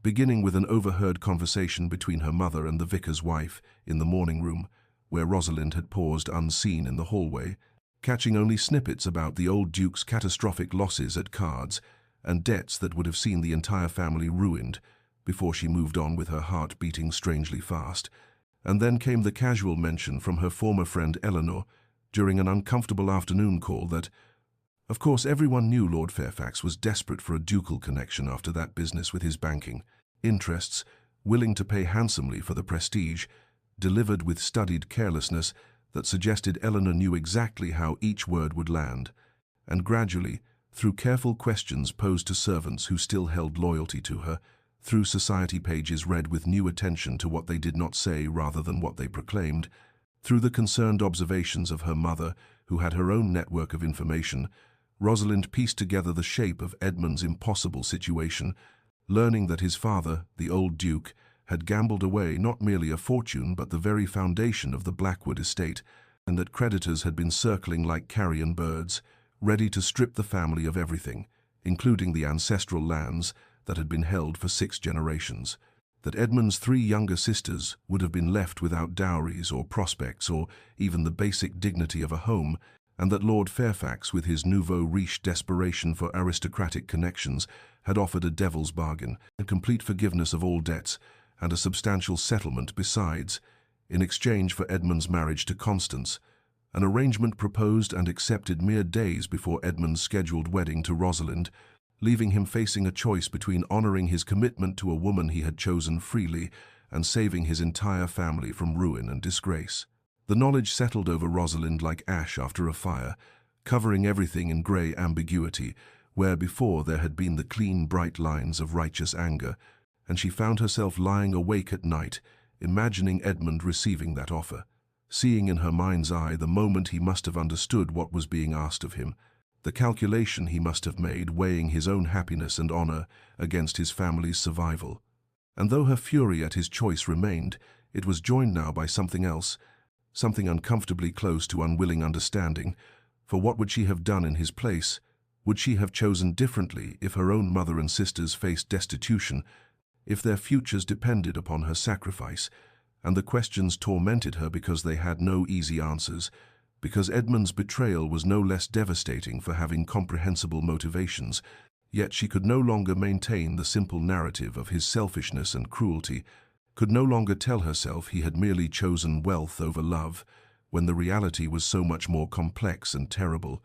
beginning with an overheard conversation between her mother and the vicar's wife in the morning room, where Rosalind had paused unseen in the hallway, catching only snippets about the old Duke's catastrophic losses at cards and debts that would have seen the entire family ruined, before she moved on with her heart beating strangely fast. And then came the casual mention from her former friend Eleanor, during an uncomfortable afternoon call, that, of course, everyone knew Lord Fairfax was desperate for a ducal connection after that business with his banking interests, willing to pay handsomely for the prestige, delivered with studied carelessness that suggested Eleanor knew exactly how each word would land, and gradually, through careful questions posed to servants who still held loyalty to her, through society pages read with new attention to what they did not say rather than what they proclaimed, through the concerned observations of her mother, who had her own network of information, Rosalind pieced together the shape of Edmund's impossible situation, learning that his father, the old Duke, had gambled away not merely a fortune but the very foundation of the Blackwood estate, and that creditors had been circling like carrion birds, ready to strip the family of everything, including the ancestral lands that had been held for 6 generations. that Edmund's 3 younger sisters would have been left without dowries or prospects or even the basic dignity of a home, and that Lord Fairfax, with his nouveau riche desperation for aristocratic connections, had offered a devil's bargain, a complete forgiveness of all debts, and a substantial settlement besides, in exchange for Edmund's marriage to Constance, an arrangement proposed and accepted mere days before Edmund's scheduled wedding to Rosalind, leaving him facing a choice between honouring his commitment to a woman he had chosen freely and saving his entire family from ruin and disgrace. The knowledge settled over Rosalind like ash after a fire, covering everything in grey ambiguity, where before there had been the clean, bright lines of righteous anger, and she found herself lying awake at night, imagining Edmund receiving that offer, seeing in her mind's eye the moment he must have understood what was being asked of him, the calculation he must have made weighing his own happiness and honour against his family's survival. And though her fury at his choice remained, it was joined now by something else, something uncomfortably close to unwilling understanding, for what would she have done in his place? Would she have chosen differently if her own mother and sisters faced destitution, if their futures depended upon her sacrifice? And the questions tormented her because they had no easy answers, because Edmund's betrayal was no less devastating for having comprehensible motivations, yet she could no longer maintain the simple narrative of his selfishness and cruelty, could no longer tell herself he had merely chosen wealth over love, when the reality was so much more complex and terrible,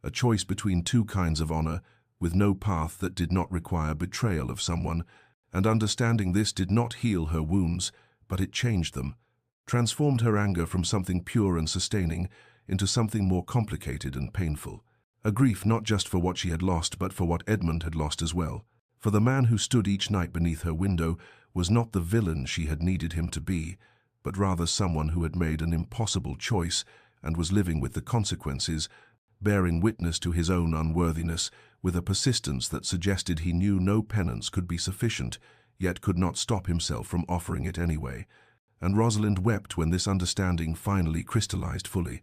a choice between 2 kinds of honour, with no path that did not require betrayal of someone, and understanding this did not heal her wounds, but it changed them, transformed her anger from something pure and sustaining into something more complicated and painful, a grief not just for what she had lost but for what Edmund had lost as well. For the man who stood each night beneath her window was not the villain she had needed him to be, but rather someone who had made an impossible choice and was living with the consequences, bearing witness to his own unworthiness with a persistence that suggested he knew no penance could be sufficient, yet could not stop himself from offering it anyway. And Rosalind wept when this understanding finally crystallized fully,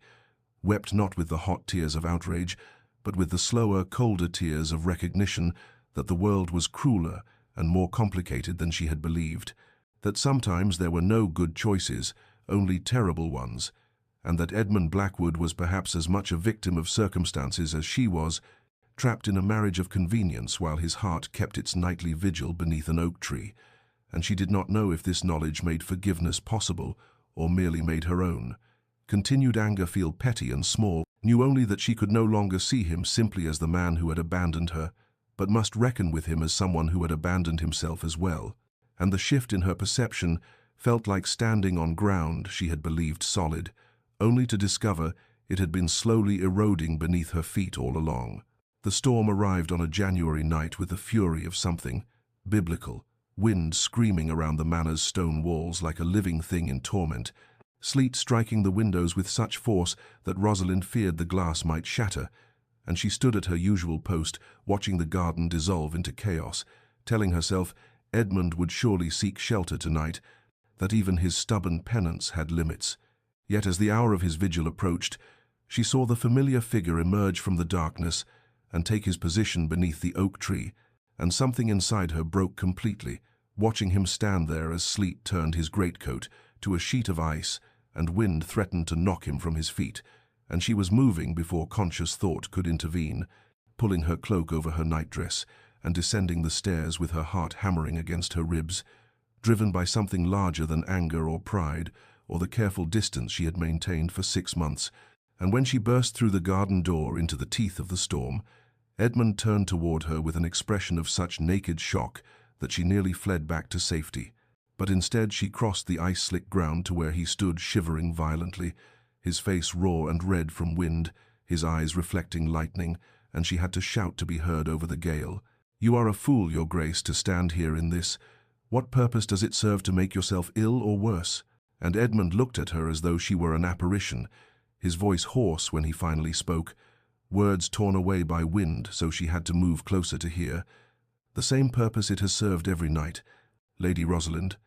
wept not with the hot tears of outrage, but with the slower, colder tears of recognition that the world was crueler and more complicated than she had believed, that sometimes there were no good choices, only terrible ones, and that Edmund Blackwood was perhaps as much a victim of circumstances as she was, trapped in a marriage of convenience while his heart kept its nightly vigil beneath an oak tree, and she did not know if this knowledge made forgiveness possible or merely made her own. Continued anger feel petty and small, knew only that she could no longer see him simply as the man who had abandoned her, but must reckon with him as someone who had abandoned himself as well, and the shift in her perception felt like standing on ground she had believed solid, only to discover it had been slowly eroding beneath her feet all along. The storm arrived on a January night with the fury of something biblical, wind screaming around the manor's stone walls like a living thing in torment, sleet striking the windows with such force that Rosalind feared the glass might shatter, and she stood at her usual post, watching the garden dissolve into chaos, telling herself Edmund would surely seek shelter tonight, that even his stubborn penance had limits. Yet as the hour of his vigil approached, she saw the familiar figure emerge from the darkness and take his position beneath the oak tree, and something inside her broke completely, watching him stand there as sleet turned his greatcoat to a sheet of ice and wind threatened to knock him from his feet, and she was moving before conscious thought could intervene, pulling her cloak over her nightdress and descending the stairs with her heart hammering against her ribs, driven by something larger than anger or pride or the careful distance she had maintained for 6 months. And when she burst through the garden door into the teeth of the storm, Edmund turned toward her with an expression of such naked shock that she nearly fled back to safety. But instead she crossed the ice-slick ground to where he stood shivering violently, his face raw and red from wind, his eyes reflecting lightning, and she had to shout to be heard over the gale. "You are a fool, Your Grace, to stand here in this. What purpose does it serve to make yourself ill or worse?" And Edmund looked at her as though she were an apparition, his voice hoarse when he finally spoke, words torn away by wind so she had to move closer to hear. "The same purpose it has served every night, Lady Rosalind,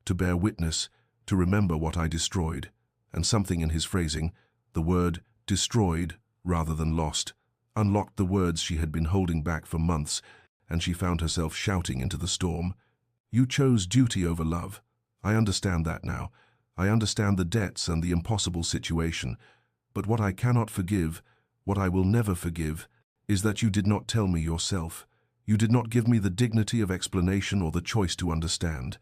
to bear witness, to remember what I destroyed." And something in his phrasing, the word destroyed rather than lost, unlocked the words she had been holding back for months, and she found herself shouting into the storm. You chose duty over love. I understand that now. I understand the debts and the impossible situation. But what I cannot forgive, what I will never forgive, is that you did not tell me yourself. You did not give me the dignity of explanation or the choice to understand.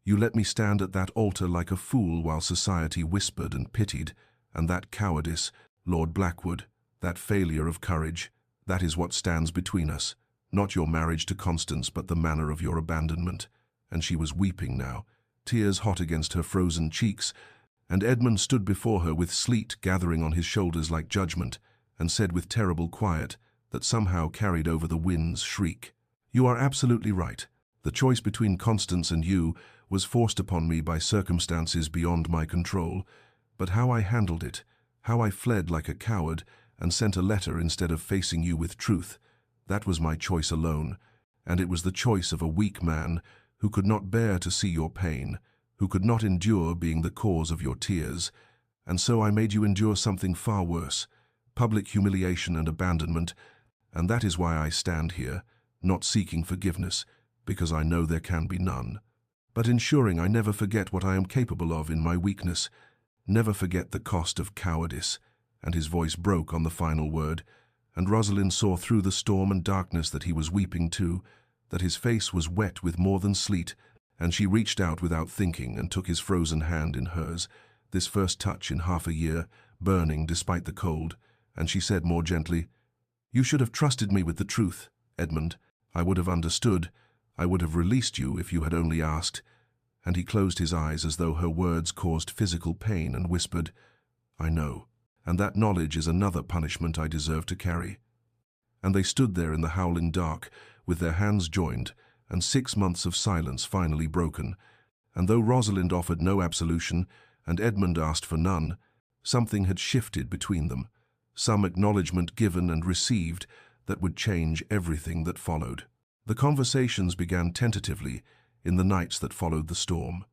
You let me stand at that altar like a fool while society whispered and pitied, and that cowardice, Lord Blackwood, that failure of courage, that is what stands between us. Not your marriage to Constance, but the manner of your abandonment. And she was weeping now, tears hot against her frozen cheeks, and Edmund stood before her with sleet gathering on his shoulders like judgment, and said with terrible quiet that somehow carried over the wind's shriek, "You are absolutely right. The choice between Constance and you was forced upon me by circumstances beyond my control, but how I handled it, how I fled like a coward and sent a letter instead of facing you with truth, that was my choice alone, and it was the choice of a weak man who could not bear to see your pain, who could not endure being the cause of your tears, and so I made you endure something far worse, public humiliation and abandonment, and that is why I stand here, not seeking forgiveness, because I know there can be none, but ensuring I never forget what I am capable of in my weakness, never forget the cost of cowardice." And his voice broke on the final word, and Rosalind saw through the storm and darkness that he was weeping too, that his face was wet with more than sleet, and she reached out without thinking and took his frozen hand in hers, this first touch in half a year, burning despite the cold, and she said more gently, "You should have trusted me with the truth, Edmund. I would have understood. I would have released you if you had only asked." And he closed his eyes as though her words caused physical pain and whispered, "I know, and that knowledge is another punishment I deserve to carry." And they stood there in the howling dark, with their hands joined, and 6 months of silence finally broken, and though Rosalind offered no absolution, and Edmund asked for none, something had shifted between them, some acknowledgement given and received that would change everything that followed. The conversations began tentatively in the nights that followed the storm.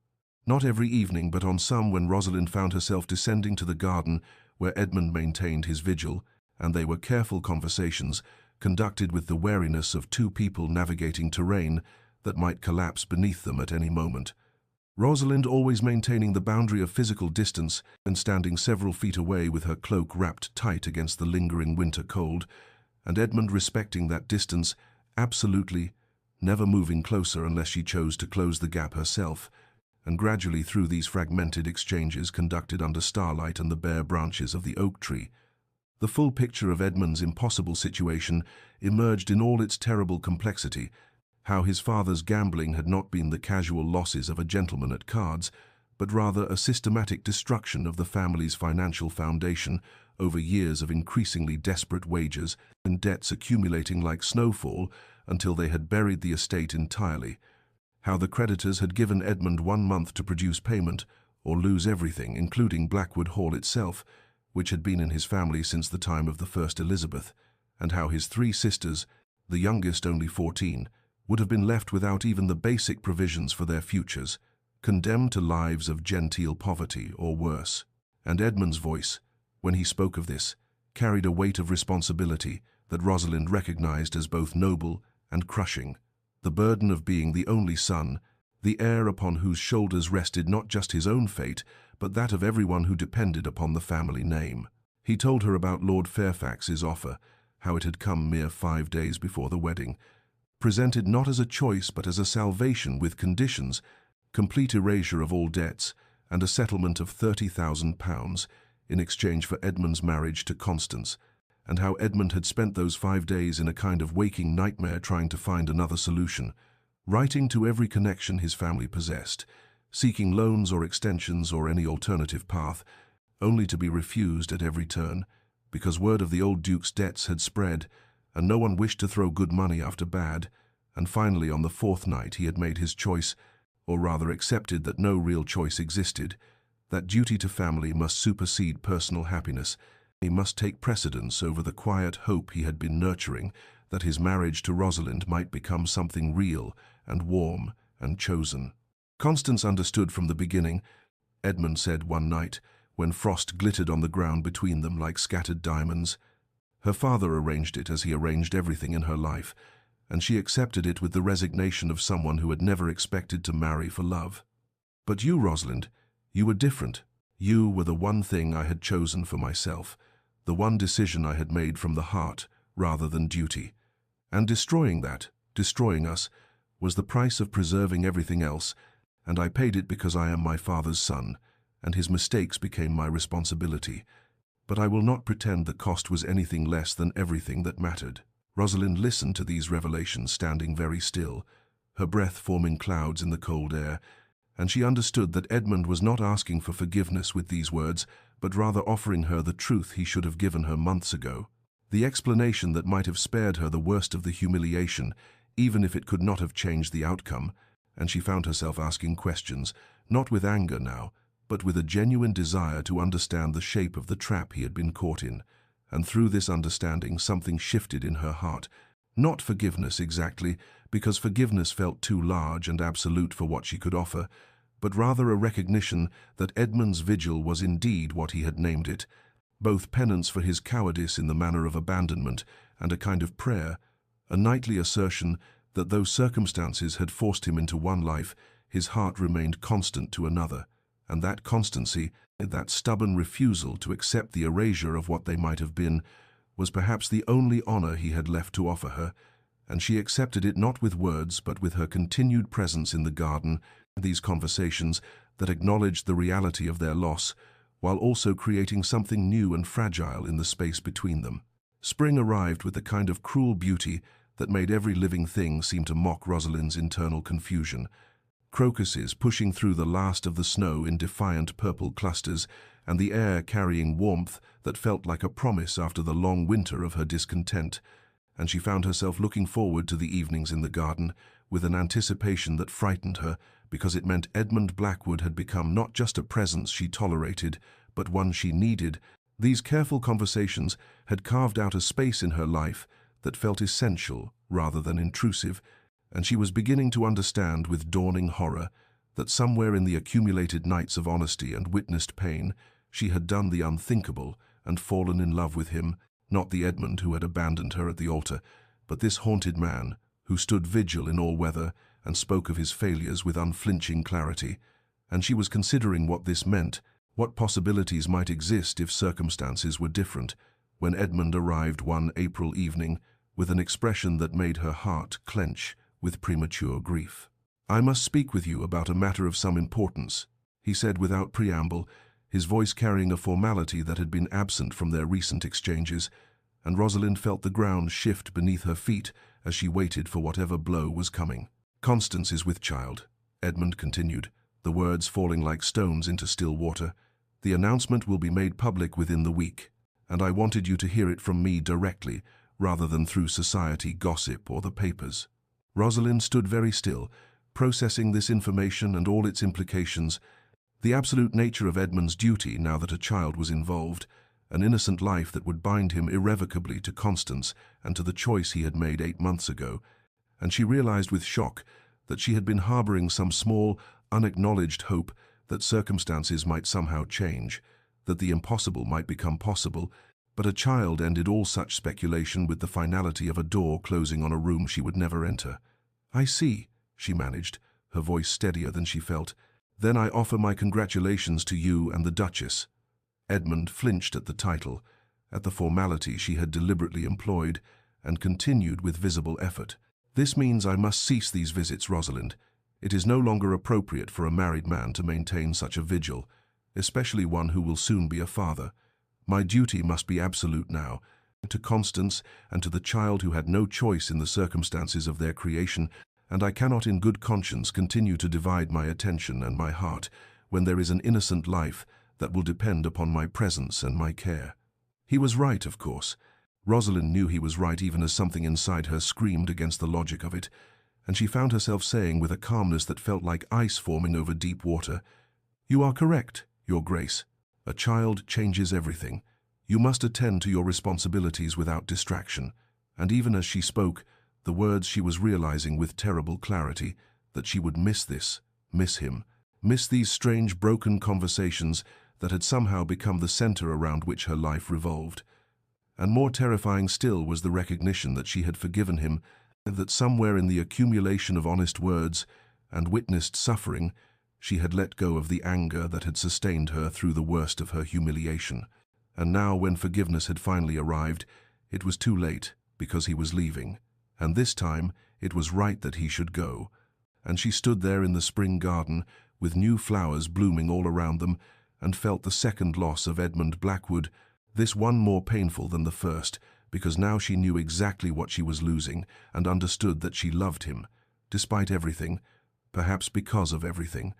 Not every evening, but on some when Rosalind found herself descending to the garden where Edmund maintained his vigil, and they were careful conversations, conducted with the wariness of two people navigating terrain that might collapse beneath them at any moment. Rosalind always maintaining the boundary of physical distance and standing several feet away with her cloak wrapped tight against the lingering winter cold, and Edmund respecting that distance, absolutely, never moving closer unless she chose to close the gap herself, and gradually through these fragmented exchanges conducted under starlight and the bare branches of the oak tree, the full picture of Edmund's impossible situation emerged in all its terrible complexity, how his father's gambling had not been the casual losses of a gentleman at cards, but rather a systematic destruction of the family's financial foundation over years of increasingly desperate wagers and debts accumulating like snowfall until they had buried the estate entirely, how the creditors had given Edmund 1 month to produce payment or lose everything, including Blackwood Hall itself, which had been in his family since the time of the first Elizabeth, and how his 3 sisters, the youngest only 14, would have been left without even the basic provisions for their futures, condemned to lives of genteel poverty or worse. And Edmund's voice, when he spoke of this, carried a weight of responsibility that Rosalind recognized as both noble and crushing, the burden of being the only son, the heir upon whose shoulders rested not just his own fate, but that of everyone who depended upon the family name. He told her about Lord Fairfax's offer, how it had come mere 5 days before the wedding, presented not as a choice but as a salvation with conditions, complete erasure of all debts, and a settlement of £30,000 in exchange for Edmund's marriage to Constance, and how Edmund had spent those 5 days in a kind of waking nightmare trying to find another solution, writing to every connection his family possessed, seeking loans or extensions or any alternative path, only to be refused at every turn, because word of the old Duke's debts had spread, and no one wished to throw good money after bad, and finally on the 4th night he had made his choice, or rather accepted that no real choice existed, that duty to family must supersede personal happiness. He must take precedence over the quiet hope he had been nurturing that his marriage to Rosalind might become something real and warm and chosen. Constance understood from the beginning, Edmund said one night, when frost glittered on the ground between them like scattered diamonds. Her father arranged it as he arranged everything in her life, and she accepted it with the resignation of someone who had never expected to marry for love. But you, Rosalind, you were different. You were the one thing I had chosen for myself, the one decision I had made from the heart rather than duty. And destroying that, destroying us, was the price of preserving everything else, and I paid it because I am my father's son, and his mistakes became my responsibility. But I will not pretend the cost was anything less than everything that mattered. Rosalind listened to these revelations standing very still, her breath forming clouds in the cold air, and she understood that Edmund was not asking for forgiveness with these words, but rather offering her the truth he should have given her months ago. The explanation that might have spared her the worst of the humiliation, even if it could not have changed the outcome, and she found herself asking questions, not with anger now, but with a genuine desire to understand the shape of the trap he had been caught in. And through this understanding something shifted in her heart. Not forgiveness exactly, because forgiveness felt too large and absolute for what she could offer, but rather a recognition that Edmund's vigil was indeed what he had named it, both penance for his cowardice in the manner of abandonment and a kind of prayer, a nightly assertion that though circumstances had forced him into one life, his heart remained constant to another, and that constancy, that stubborn refusal to accept the erasure of what they might have been, was perhaps the only honor he had left to offer her, and she accepted it not with words but with her continued presence in the garden, these conversations that acknowledged the reality of their loss, while also creating something new and fragile in the space between them. Spring arrived with a kind of cruel beauty that made every living thing seem to mock Rosalind's internal confusion. Crocuses pushing through the last of the snow in defiant purple clusters, and the air carrying warmth that felt like a promise after the long winter of her discontent, and she found herself looking forward to the evenings in the garden with an anticipation that frightened her, because it meant Edmund Blackwood had become not just a presence she tolerated, but one she needed. These careful conversations had carved out a space in her life that felt essential rather than intrusive, and she was beginning to understand with dawning horror that somewhere in the accumulated nights of honesty and witnessed pain, she had done the unthinkable and fallen in love with him, not the Edmund who had abandoned her at the altar, but this haunted man who stood vigil in all weather and spoke of his failures with unflinching clarity. And she was considering what this meant, what possibilities might exist if circumstances were different, when Edmund arrived one April evening with an expression that made her heart clench with premature grief. "I must speak with you about a matter of some importance," he said without preamble, his voice carrying a formality that had been absent from their recent exchanges, and Rosalind felt the ground shift beneath her feet as she waited for whatever blow was coming. "Constance is with child," Edmund continued, the words falling like stones into still water. "The announcement will be made public within the week, and I wanted you to hear it from me directly, rather than through society gossip or the papers." Rosalind stood very still, processing this information and all its implications. The absolute nature of Edmund's duty now that a child was involved, an innocent life that would bind him irrevocably to Constance and to the choice he had made 8 months ago, and she realized with shock that she had been harboring some small, unacknowledged hope that circumstances might somehow change, that the impossible might become possible, but a child ended all such speculation with the finality of a door closing on a room she would never enter. "I see," she managed, her voice steadier than she felt. "Then I offer my congratulations to you and the Duchess." Edmund flinched at the title, at the formality she had deliberately employed, and continued with visible effort. "This means I must cease these visits, Rosalind. It is no longer appropriate for a married man to maintain such a vigil, especially one who will soon be a father. My duty must be absolute now, to Constance and to the child who had no choice in the circumstances of their creation, and I cannot in good conscience continue to divide my attention and my heart when there is an innocent life that will depend upon my presence and my care." He was right, of course. Rosalind knew he was right even as something inside her screamed against the logic of it, and she found herself saying with a calmness that felt like ice forming over deep water, "You are correct, Your Grace. A child changes everything. You must attend to your responsibilities without distraction." And even as she spoke, the words she was realizing with terrible clarity, that she would miss this, miss him, miss these strange broken conversations that had somehow become the center around which her life revolved. And more terrifying still was the recognition that she had forgiven him, that somewhere in the accumulation of honest words and witnessed suffering, she had let go of the anger that had sustained her through the worst of her humiliation. And now, when forgiveness had finally arrived, it was too late, because he was leaving. And this time, it was right that he should go. And she stood there in the spring garden, with new flowers blooming all around them, and felt the second loss of Edmund Blackwood, this one more painful than the first, because now she knew exactly what she was losing, and understood that she loved him, despite everything, perhaps because of everything,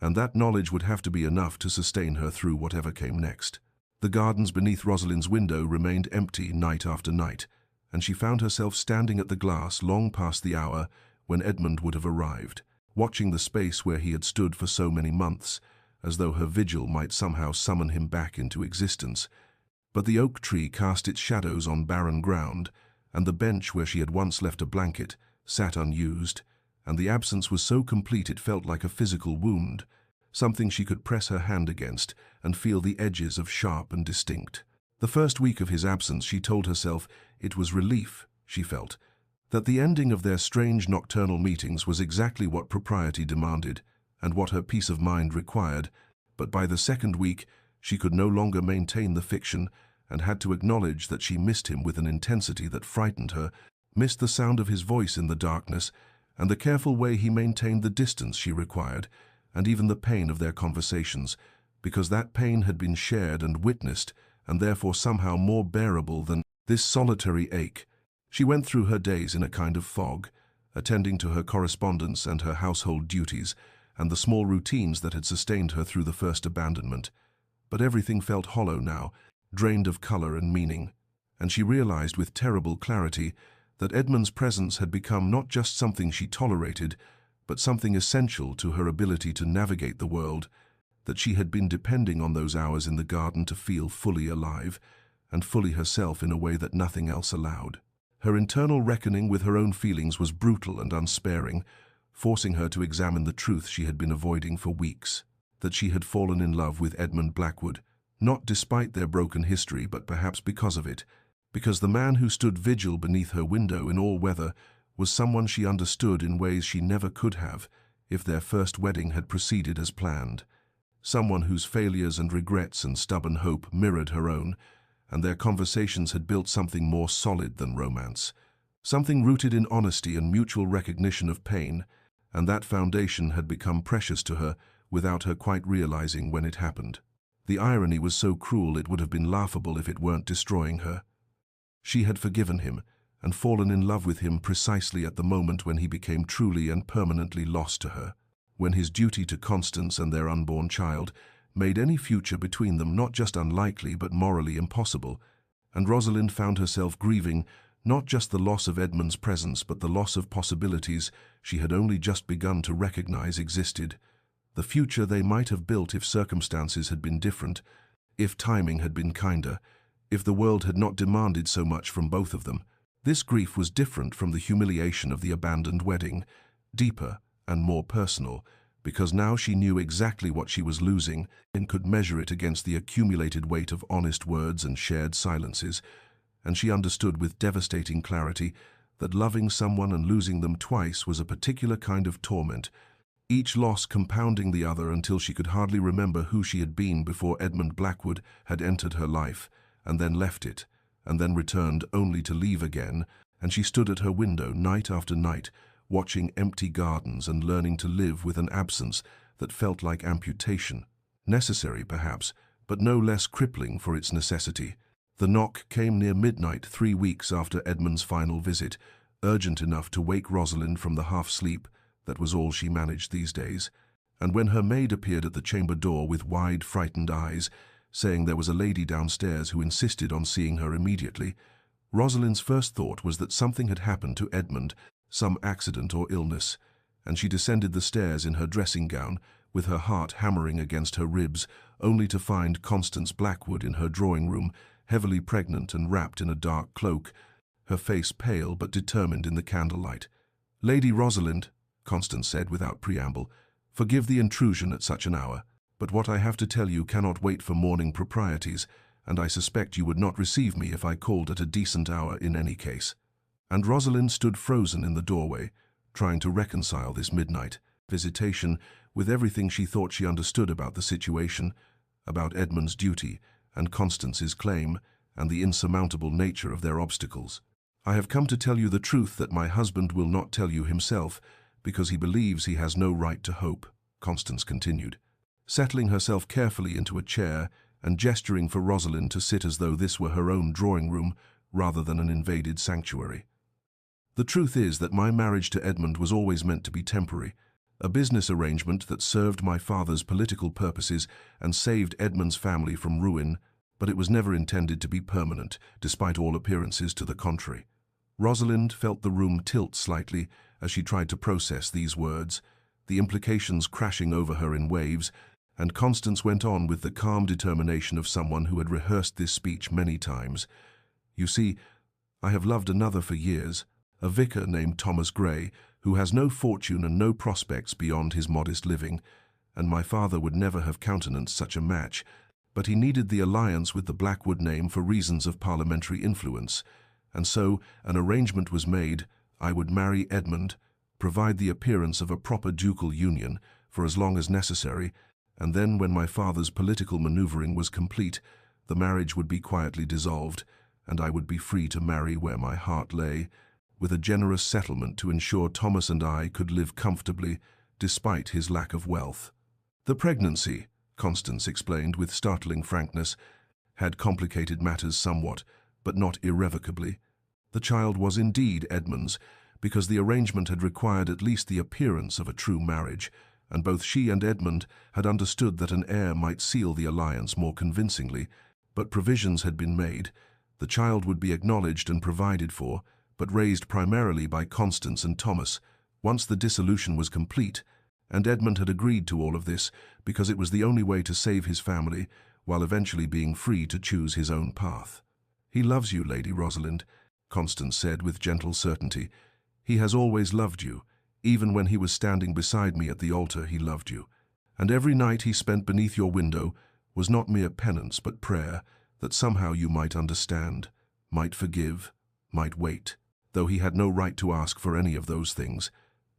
and that knowledge would have to be enough to sustain her through whatever came next. The gardens beneath Rosalind's window remained empty night after night, and she found herself standing at the glass long past the hour when Edmund would have arrived, watching the space where he had stood for so many months, as though her vigil might somehow summon him back into existence. But the oak tree cast its shadows on barren ground, and the bench where she had once left a blanket sat unused, and the absence was so complete it felt like a physical wound, something she could press her hand against and feel the edges of sharp and distinct. The first week of his absence, she told herself, it was relief, she felt, that the ending of their strange nocturnal meetings was exactly what propriety demanded and what her peace of mind required, but by the second week she could no longer maintain the fiction and had to acknowledge that she missed him with an intensity that frightened her, missed the sound of his voice in the darkness and the careful way he maintained the distance she required, and even the pain of their conversations, because that pain had been shared and witnessed, and therefore somehow more bearable than this solitary ache. She went through her days in a kind of fog, attending to her correspondence and her household duties, and the small routines that had sustained her through the first abandonment. But everything felt hollow now, drained of color and meaning, and she realized with terrible clarity that Edmund's presence had become not just something she tolerated, but something essential to her ability to navigate the world, that she had been depending on those hours in the garden to feel fully alive, and fully herself in a way that nothing else allowed. Her internal reckoning with her own feelings was brutal and unsparing, forcing her to examine the truth she had been avoiding for weeks, that she had fallen in love with Edmund Blackwood, not despite their broken history, but perhaps because of it, because the man who stood vigil beneath her window in all weather was someone she understood in ways she never could have if their first wedding had proceeded as planned, someone whose failures and regrets and stubborn hope mirrored her own, and their conversations had built something more solid than romance, something rooted in honesty and mutual recognition of pain, and that foundation had become precious to her without her quite realizing when it happened. The irony was so cruel it would have been laughable if it weren't destroying her. She had forgiven him and fallen in love with him precisely at the moment when he became truly and permanently lost to her, when his duty to Constance and their unborn child made any future between them not just unlikely but morally impossible, and Rosalind found herself grieving not just the loss of Edmund's presence but the loss of possibilities she had only just begun to recognize existed, the future they might have built if circumstances had been different, if timing had been kinder, if the world had not demanded so much from both of them. This grief was different from the humiliation of the abandoned wedding, deeper and more personal, because now she knew exactly what she was losing and could measure it against the accumulated weight of honest words and shared silences, and she understood with devastating clarity that loving someone and losing them twice was a particular kind of torment, each loss compounding the other until she could hardly remember who she had been before Edmund Blackwood had entered her life, and then left it, and then returned only to leave again, and she stood at her window night after night, watching empty gardens and learning to live with an absence that felt like amputation, necessary perhaps, but no less crippling for its necessity. The knock came near midnight 3 weeks after Edmund's final visit, urgent enough to wake Rosalind from the half-sleep that was all she managed these days, and when her maid appeared at the chamber door with wide, frightened eyes, saying there was a lady downstairs who insisted on seeing her immediately, Rosalind's first thought was that something had happened to Edmund, some accident or illness, and she descended the stairs in her dressing gown, with her heart hammering against her ribs, only to find Constance Blackwood in her drawing-room, heavily pregnant and wrapped in a dark cloak, her face pale but determined in the candlelight. "Lady Rosalind," Constance said without preamble, "forgive the intrusion at such an hour, but what I have to tell you cannot wait for morning proprieties, and I suspect you would not receive me if I called at a decent hour in any case." And Rosalind stood frozen in the doorway, trying to reconcile this midnight visitation with everything she thought she understood about the situation, about Edmund's duty and Constance's claim, and the insurmountable nature of their obstacles. "I have come to tell you the truth that my husband will not tell you himself, because he believes he has no right to hope," Constance continued, settling herself carefully into a chair and gesturing for Rosalind to sit as though this were her own drawing room rather than an invaded sanctuary. "The truth is that my marriage to Edmund was always meant to be temporary, a business arrangement that served my father's political purposes and saved Edmund's family from ruin, but it was never intended to be permanent, despite all appearances to the contrary." Rosalind felt the room tilt slightly as she tried to process these words, the implications crashing over her in waves, and Constance went on with the calm determination of someone who had rehearsed this speech many times. "You see, I have loved another for years, a vicar named Thomas Gray, who has no fortune and no prospects beyond his modest living, and my father would never have countenanced such a match, but he needed the alliance with the Blackwood name for reasons of parliamentary influence, and so an arrangement was made. I would marry Edmund, provide the appearance of a proper ducal union for as long as necessary, and then when my father's political maneuvering was complete, the marriage would be quietly dissolved, and I would be free to marry where my heart lay, with a generous settlement to ensure Thomas and I could live comfortably despite his lack of wealth." The pregnancy, Constance explained with startling frankness, had complicated matters somewhat, but not irrevocably. The child was indeed Edmund's, because the arrangement had required at least the appearance of a true marriage, and both she and Edmund had understood that an heir might seal the alliance more convincingly, but provisions had been made. The child would be acknowledged and provided for, but raised primarily by Constance and Thomas, once the dissolution was complete, and Edmund had agreed to all of this because it was the only way to save his family, while eventually being free to choose his own path. "He loves you, Lady Rosalind," Constance said with gentle certainty. "He has always loved you. Even when he was standing beside me at the altar, he loved you. And every night he spent beneath your window was not mere penance but prayer, that somehow you might understand, might forgive, might wait, though he had no right to ask for any of those things."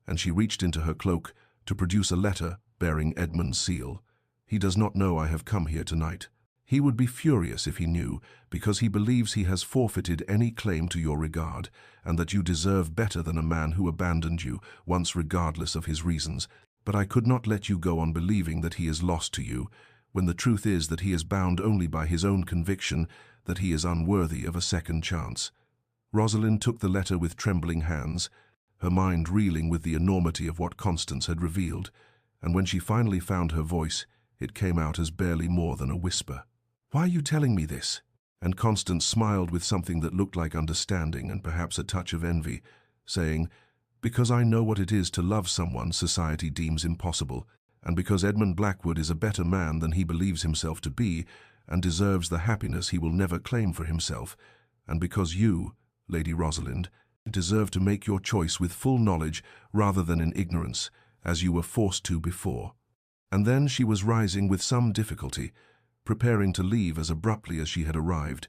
And she reached into her cloak to produce a letter bearing Edmund's seal. "He does not know I have come here tonight. He would be furious if he knew, because he believes he has forfeited any claim to your regard, and that you deserve better than a man who abandoned you, once regardless of his reasons. But I could not let you go on believing that he is lost to you, when the truth is that he is bound only by his own conviction that he is unworthy of a second chance." Rosalind took the letter with trembling hands, her mind reeling with the enormity of what Constance had revealed, and when she finally found her voice, it came out as barely more than a whisper. "Why are you telling me this?" And Constance smiled with something that looked like understanding and perhaps a touch of envy, saying, "Because I know what it is to love someone society deems impossible, and because Edmund Blackwood is a better man than he believes himself to be, and deserves the happiness he will never claim for himself, and because you, Lady Rosalind, deserve to make your choice with full knowledge rather than in ignorance, as you were forced to before." And then she was rising with some difficulty, preparing to leave as abruptly as she had arrived,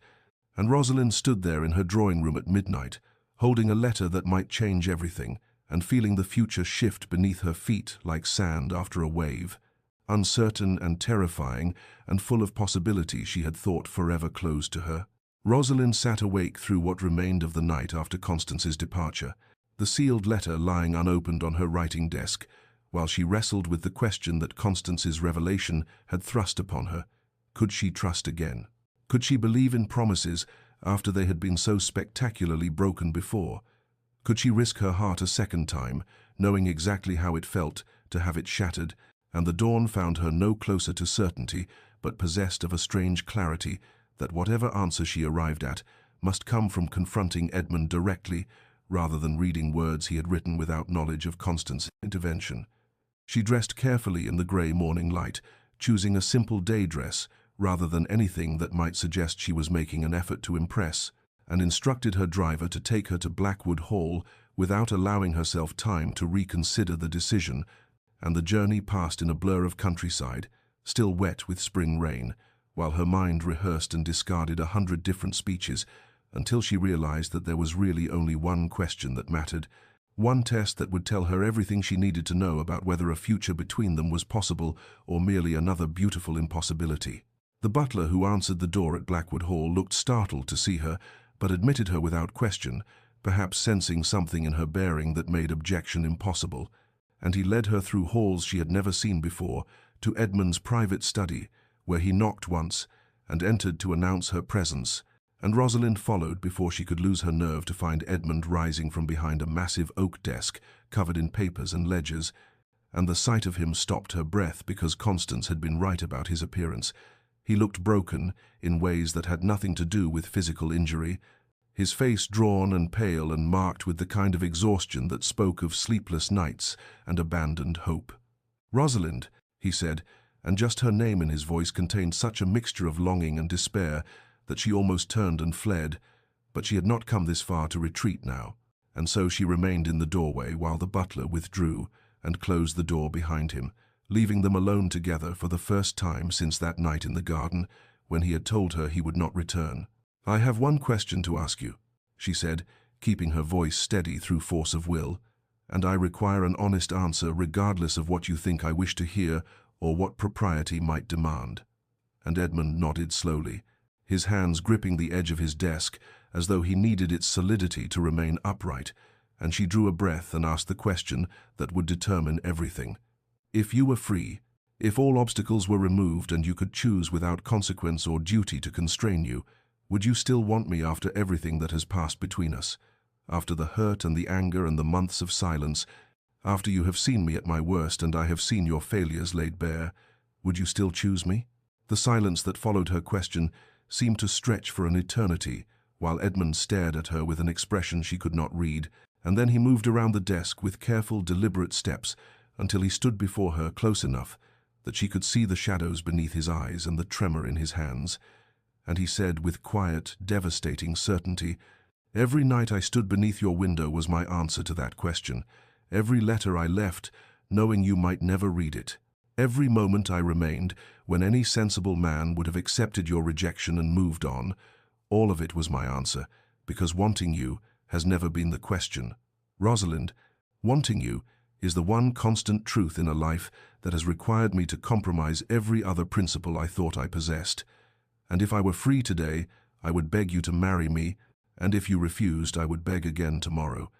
and Rosalind stood there in her drawing room at midnight, holding a letter that might change everything, and feeling the future shift beneath her feet like sand after a wave. Uncertain and terrifying, and full of possibilities she had thought forever closed to her. Rosalind sat awake through what remained of the night after Constance's departure, the sealed letter lying unopened on her writing desk, while she wrestled with the question that Constance's revelation had thrust upon her. Could she trust again? Could she believe in promises after they had been so spectacularly broken before? Could she risk her heart a second time, knowing exactly how it felt to have it shattered? And the dawn found her no closer to certainty, but possessed of a strange clarity that whatever answer she arrived at must come from confronting Edmund directly, rather than reading words he had written without knowledge of Constance's intervention. She dressed carefully in the grey morning light, choosing a simple day dress rather than anything that might suggest she was making an effort to impress, and instructed her driver to take her to Blackwood Hall without allowing herself time to reconsider the decision, and the journey passed in a blur of countryside, still wet with spring rain, while her mind rehearsed and discarded 100 different speeches, until she realized that there was really only one question that mattered, one test that would tell her everything she needed to know about whether a future between them was possible or merely another beautiful impossibility. The butler who answered the door at Blackwood Hall looked startled to see her, but admitted her without question, perhaps sensing something in her bearing that made objection impossible, and he led her through halls she had never seen before to Edmund's private study, where he knocked once and entered to announce her presence, and Rosalind followed before she could lose her nerve to find Edmund rising from behind a massive oak desk covered in papers and ledgers, and the sight of him stopped her breath because Constance had been right about his appearance. He looked broken in ways that had nothing to do with physical injury, his face drawn and pale and marked with the kind of exhaustion that spoke of sleepless nights and abandoned hope. "Rosalind," he said, and just her name in his voice contained such a mixture of longing and despair that she almost turned and fled, but she had not come this far to retreat now, and so she remained in the doorway while the butler withdrew and closed the door behind him, leaving them alone together for the first time since that night in the garden when he had told her he would not return. "I have one question to ask you," she said, keeping her voice steady through force of will, "and I require an honest answer regardless of what you think I wish to hear or what propriety might demand." And Edmund nodded slowly, his hands gripping the edge of his desk as though he needed its solidity to remain upright, and she drew a breath and asked the question that would determine everything. "If you were free, if all obstacles were removed and you could choose without consequence or duty to constrain you, would you still want me after everything that has passed between us? After the hurt and the anger and the months of silence, after you have seen me at my worst and I have seen your failures laid bare, would you still choose me?" The silence that followed her question seemed to stretch for an eternity, while Edmund stared at her with an expression she could not read, and then he moved around the desk with careful, deliberate steps until he stood before her close enough that she could see the shadows beneath his eyes and the tremor in his hands. And he said with quiet, devastating certainty, "Every night I stood beneath your window was my answer to that question. Every letter I left, knowing you might never read it. Every moment I remained, when any sensible man would have accepted your rejection and moved on. All of it was my answer, because wanting you has never been the question. Rosalind, wanting you is the one constant truth in a life that has required me to compromise every other principle I thought I possessed. And if I were free today, I would beg you to marry me, and if you refused, I would beg again tomorrow.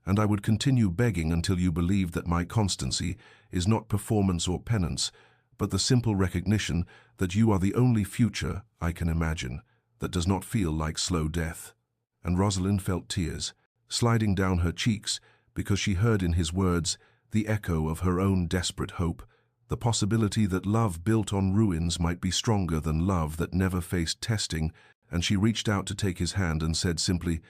And I would continue begging until you believed that my constancy is not performance or penance, but the simple recognition that you are the only future I can imagine that does not feel like slow death." And Rosalind felt tears sliding down her cheeks because she heard in his words the echo of her own desperate hope, the possibility that love built on ruins might be stronger than love that never faced testing, and she reached out to take his hand and said simply,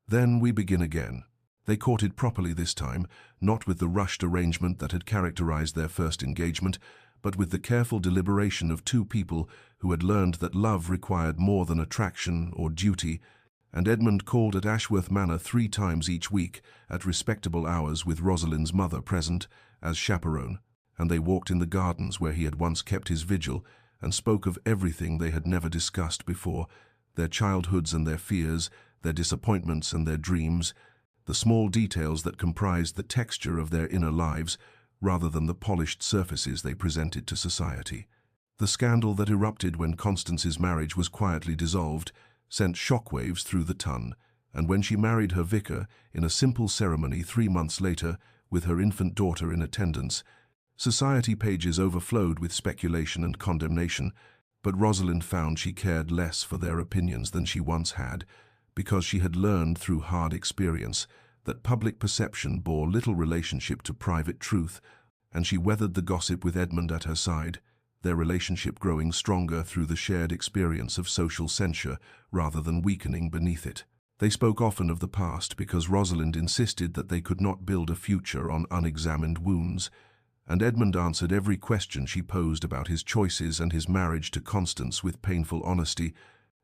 "Then we begin again." They courted properly this time, not with the rushed arrangement that had characterized their first engagement, but with the careful deliberation of two people who had learned that love required more than attraction or duty, and Edmund called at Ashworth Manor 3 times each week at respectable hours with Rosalind's mother present as chaperone, and they walked in the gardens where he had once kept his vigil and spoke of everything they had never discussed before, their childhoods and their fears, their disappointments and their dreams, the small details that comprised the texture of their inner lives rather than the polished surfaces they presented to society. The scandal that erupted when Constance's marriage was quietly dissolved sent shockwaves through the ton, and when she married her vicar in a simple ceremony 3 months later with her infant daughter in attendance, society pages overflowed with speculation and condemnation, but Rosalind found she cared less for their opinions than she once had, because she had learned through hard experience that public perception bore little relationship to private truth, and she weathered the gossip with Edmund at her side, their relationship growing stronger through the shared experience of social censure rather than weakening beneath it. They spoke often of the past because Rosalind insisted that they could not build a future on unexamined wounds, and Edmund answered every question she posed about his choices and his marriage to Constance with painful honesty,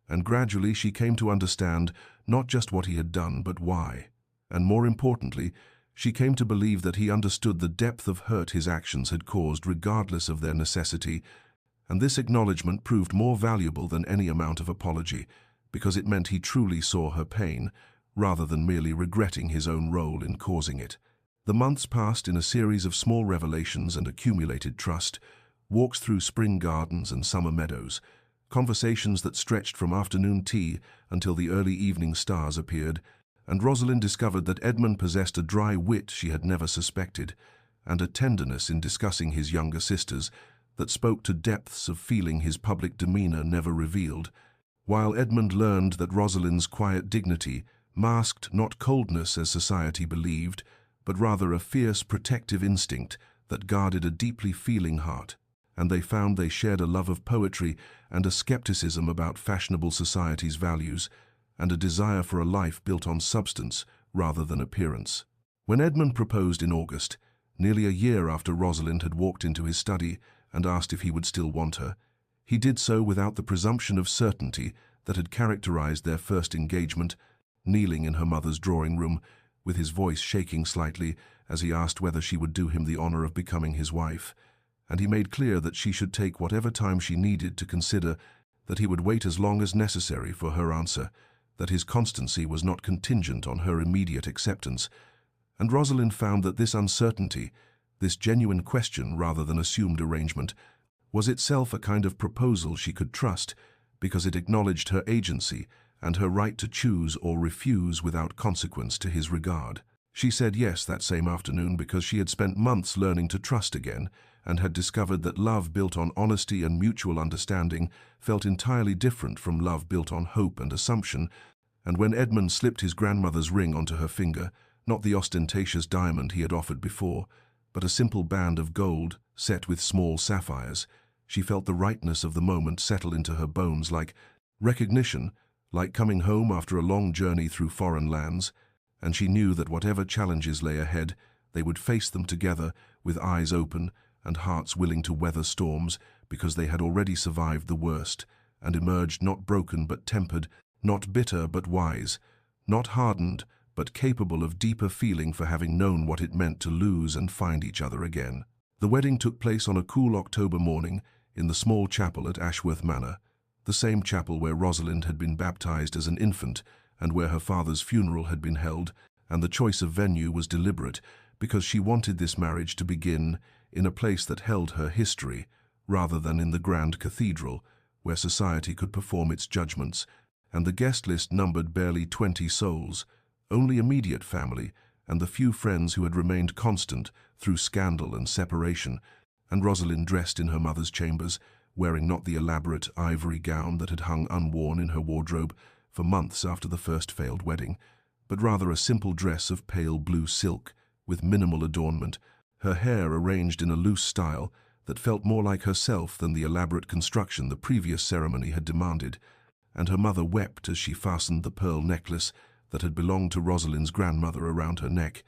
and gradually she came to understand not just what he had done, but why. And more importantly, she came to believe that he understood the depth of hurt his actions had caused regardless of their necessity, and this acknowledgement proved more valuable than any amount of apology, because it meant he truly saw her pain, rather than merely regretting his own role in causing it. The months passed in a series of small revelations and accumulated trust, walks through spring gardens and summer meadows, conversations that stretched from afternoon tea until the early evening stars appeared, and Rosalind discovered that Edmund possessed a dry wit she had never suspected, and a tenderness in discussing his younger sisters that spoke to depths of feeling his public demeanor never revealed, while Edmund learned that Rosalind's quiet dignity masked not coldness as society believed, but rather a fierce protective instinct that guarded a deeply feeling heart, and they found they shared a love of poetry and a skepticism about fashionable society's values, and a desire for a life built on substance rather than appearance. When Edmund proposed in August, nearly a year after Rosalind had walked into his study and asked if he would still want her, he did so without the presumption of certainty that had characterized their first engagement, kneeling in her mother's drawing room, with his voice shaking slightly as he asked whether she would do him the honor of becoming his wife, and he made clear that she should take whatever time she needed to consider, that he would wait as long as necessary for her answer, that his constancy was not contingent on her immediate acceptance. And Rosalind found that this uncertainty, this genuine question rather than assumed arrangement, was itself a kind of proposal she could trust, because it acknowledged her agency and her right to choose or refuse without consequence to his regard. She said yes that same afternoon because she had spent months learning to trust again and had discovered that love built on honesty and mutual understanding felt entirely different from love built on hope and assumption. And when Edmund slipped his grandmother's ring onto her finger, not the ostentatious diamond he had offered before, but a simple band of gold set with small sapphires, she felt the rightness of the moment settle into her bones like recognition, like coming home after a long journey through foreign lands, and she knew that whatever challenges lay ahead, they would face them together with eyes open and hearts willing to weather storms, because they had already survived the worst and emerged not broken but tempered, not bitter but wise, not hardened but capable of deeper feeling for having known what it meant to lose and find each other again. The wedding took place on a cool October morning in the small chapel at Ashworth Manor, the same chapel where Rosalind had been baptized as an infant and where her father's funeral had been held, and the choice of venue was deliberate because she wanted this marriage to begin in a place that held her history, rather than in the grand cathedral, where society could perform its judgments, and the guest list numbered barely 20 souls, only immediate family and the few friends who had remained constant through scandal and separation, and Rosalind dressed in her mother's chambers, wearing not the elaborate ivory gown that had hung unworn in her wardrobe for months after the first failed wedding, but rather a simple dress of pale blue silk with minimal adornment, her hair arranged in a loose style that felt more like herself than the elaborate construction the previous ceremony had demanded, and her mother wept as she fastened the pearl necklace that had belonged to Rosalind's grandmother around her neck,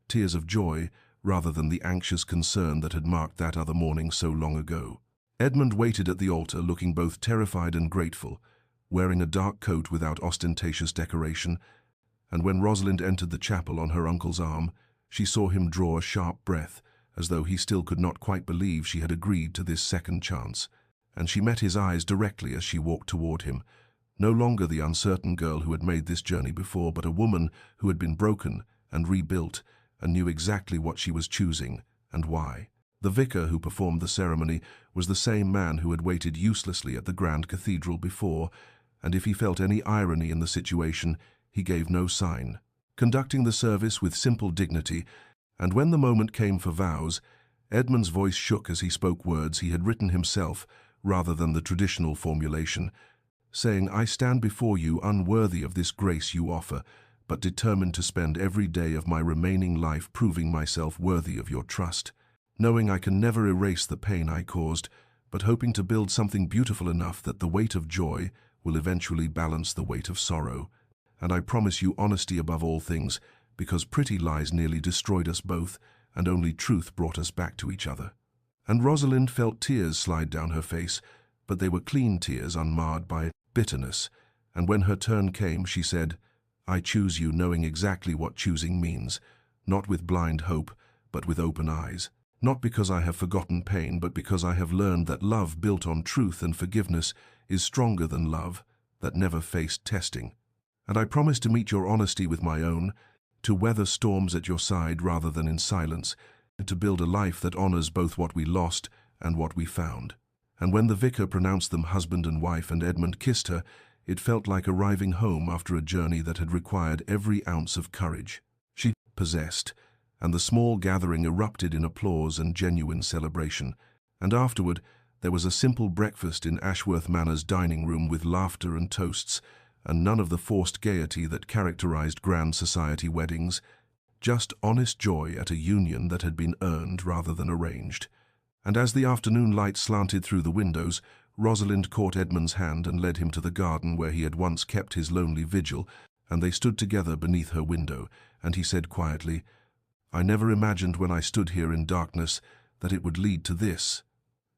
tears of joy rather than the anxious concern that had marked that other morning so long ago. Edmund waited at the altar looking both terrified and grateful, wearing a dark coat without ostentatious decoration, and when Rosalind entered the chapel on her uncle's arm, she saw him draw a sharp breath, as though he still could not quite believe she had agreed to this second chance, and she met his eyes directly as she walked toward him, no longer the uncertain girl who had made this journey before, but a woman who had been broken and rebuilt and knew exactly what she was choosing and why. The vicar who performed the ceremony was the same man who had waited uselessly at the grand cathedral before, and if he felt any irony in the situation, he gave no sign, conducting the service with simple dignity, and when the moment came for vows, Edmund's voice shook as he spoke words he had written himself rather than the traditional formulation, saying, "I stand before you unworthy of this grace you offer, but determined to spend every day of my remaining life proving myself worthy of your trust, knowing I can never erase the pain I caused, but hoping to build something beautiful enough that the weight of joy will eventually balance the weight of sorrow. And I promise you honesty above all things, because pretty lies nearly destroyed us both, and only truth brought us back to each other." And Rosalind felt tears slide down her face, but they were clean tears unmarred by bitterness, and when her turn came, she said, "I choose you, knowing exactly what choosing means, not with blind hope, but with open eyes. Not because I have forgotten pain, but because I have learned that love built on truth and forgiveness is stronger than love, that never faced testing. And I promise to meet your honesty with my own, to weather storms at your side rather than in silence, and to build a life that honors both what we lost and what we found. And when the vicar pronounced them husband and wife and Edmund kissed her, it felt like arriving home after a journey that had required every ounce of courage. She possessed, and the small gathering erupted in applause and genuine celebration. And afterward, there was a simple breakfast in Ashworth Manor's dining room with laughter and toasts, and none of the forced gaiety that characterized grand society weddings, just honest joy at a union that had been earned rather than arranged. And as the afternoon light slanted through the windows, Rosalind caught Edmund's hand and led him to the garden where he had once kept his lonely vigil, and they stood together beneath her window, and he said quietly, "I never imagined when I stood here in darkness that it would lead to this."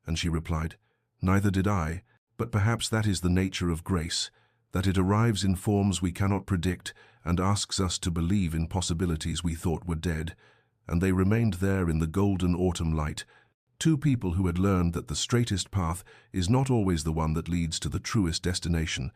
And she replied, "Neither did I, but perhaps that is the nature of grace, that it arrives in forms we cannot predict and asks us to believe in possibilities we thought were dead." And they remained there in the golden autumn light, two people who had learned that the straightest path is not always the one that leads to the truest destination,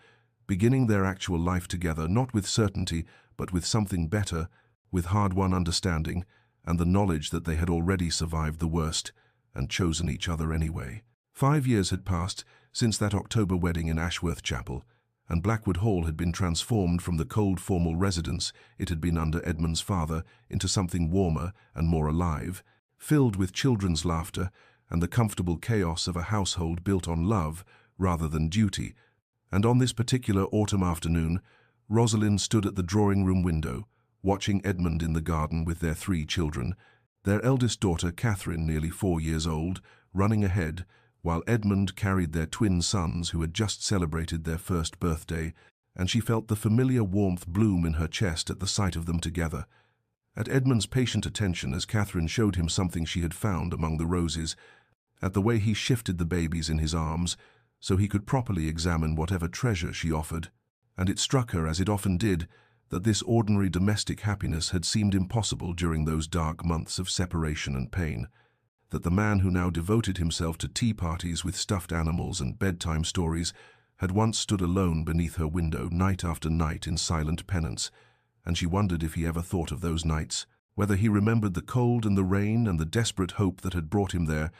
beginning their actual life together not with certainty but with something better, with hard-won understanding and the knowledge that they had already survived the worst and chosen each other anyway. 5 years had passed since that October wedding in Ashworth Chapel, and Blackwood Hall had been transformed from the cold formal residence it had been under Edmund's father into something warmer and more alive, filled with children's laughter and the comfortable chaos of a household built on love rather than duty. And on this particular autumn afternoon, Rosalind stood at the drawing-room window, watching Edmund in the garden with their 3 children, their eldest daughter, Catherine, nearly 4 years old, running ahead, while Edmund carried their twin sons who had just celebrated their first birthday, and she felt the familiar warmth bloom in her chest at the sight of them together. At Edmund's patient attention as Catherine showed him something she had found among the roses, at the way he shifted the babies in his arms so he could properly examine whatever treasure she offered, and it struck her, as it often did, that this ordinary domestic happiness had seemed impossible during those dark months of separation and pain, that the man who now devoted himself to tea parties with stuffed animals and bedtime stories had once stood alone beneath her window night after night in silent penance, and she wondered if he ever thought of those nights, whether he remembered the cold and the rain and the desperate hope that had brought him there,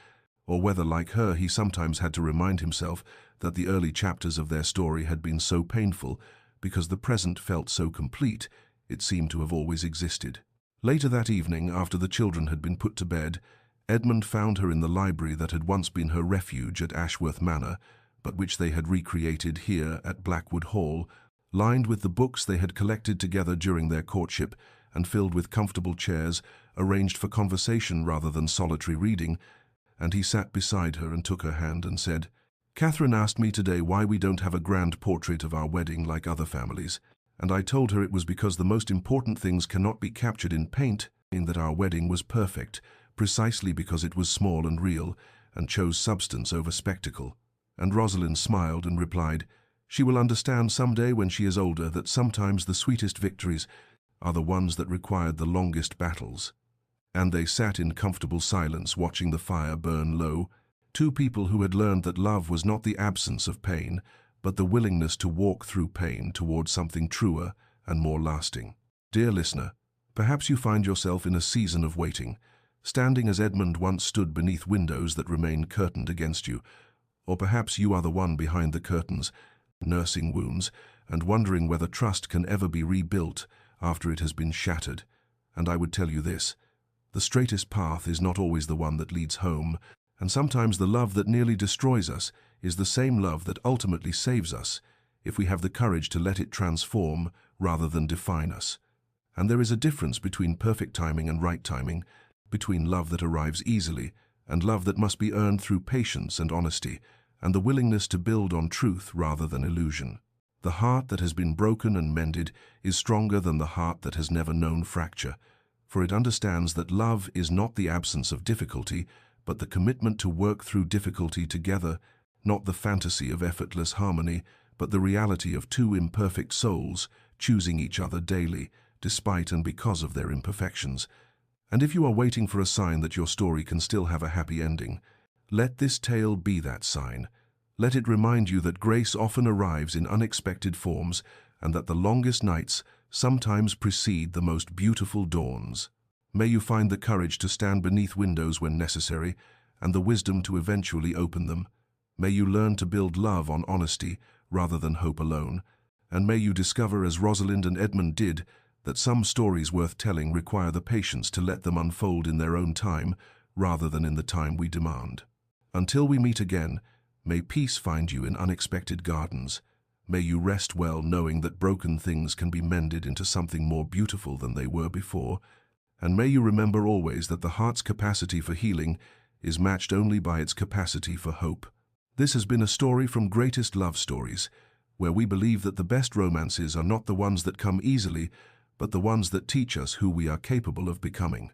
or whether, like her, he sometimes had to remind himself that the early chapters of their story had been so painful because the present felt so complete it seemed to have always existed. Later that evening, after the children had been put to bed, Edmund found her in the library that had once been her refuge at Ashworth Manor, but which they had recreated here at Blackwood Hall, lined with the books they had collected together during their courtship and filled with comfortable chairs arranged for conversation rather than solitary reading, and he sat beside her and took her hand and said, "Catherine asked me today why we don't have a grand portrait of our wedding like other families, and I told her it was because the most important things cannot be captured in paint, in that our wedding was perfect, precisely because it was small and real, and chose substance over spectacle." And Rosalind smiled and replied, "She will understand someday when she is older that sometimes the sweetest victories are the ones that required the longest battles." And they sat in comfortable silence watching the fire burn low, two people who had learned that love was not the absence of pain, but the willingness to walk through pain towards something truer and more lasting. Dear listener, perhaps you find yourself in a season of waiting, standing as Edmund once stood beneath windows that remain curtained against you, or perhaps you are the one behind the curtains, nursing wounds and wondering whether trust can ever be rebuilt after it has been shattered. And I would tell you this: the straightest path is not always the one that leads home, and sometimes the love that nearly destroys us is the same love that ultimately saves us, if we have the courage to let it transform rather than define us. And there is a difference between perfect timing and right timing, between love that arrives easily and love that must be earned through patience and honesty, and the willingness to build on truth rather than illusion. The heart that has been broken and mended is stronger than the heart that has never known fracture, for it understands that love is not the absence of difficulty, but the commitment to work through difficulty together, not the fantasy of effortless harmony, but the reality of two imperfect souls choosing each other daily, despite and because of their imperfections. And if you are waiting for a sign that your story can still have a happy ending, let this tale be that sign. Let it remind you that grace often arrives in unexpected forms and that the longest nights sometimes precede the most beautiful dawns. May you find the courage to stand beneath windows when necessary and the wisdom to eventually open them. May you learn to build love on honesty rather than hope alone. And may you discover, as Rosalind and Edmund did, that some stories worth telling require the patience to let them unfold in their own time rather than in the time we demand. Until we meet again, may peace find you in unexpected gardens. May you rest well knowing that broken things can be mended into something more beautiful than they were before. And may you remember always that the heart's capacity for healing is matched only by its capacity for hope. This has been a story from Greatest Love Stories, where we believe that the best romances are not the ones that come easily, but the ones that teach us who we are capable of becoming.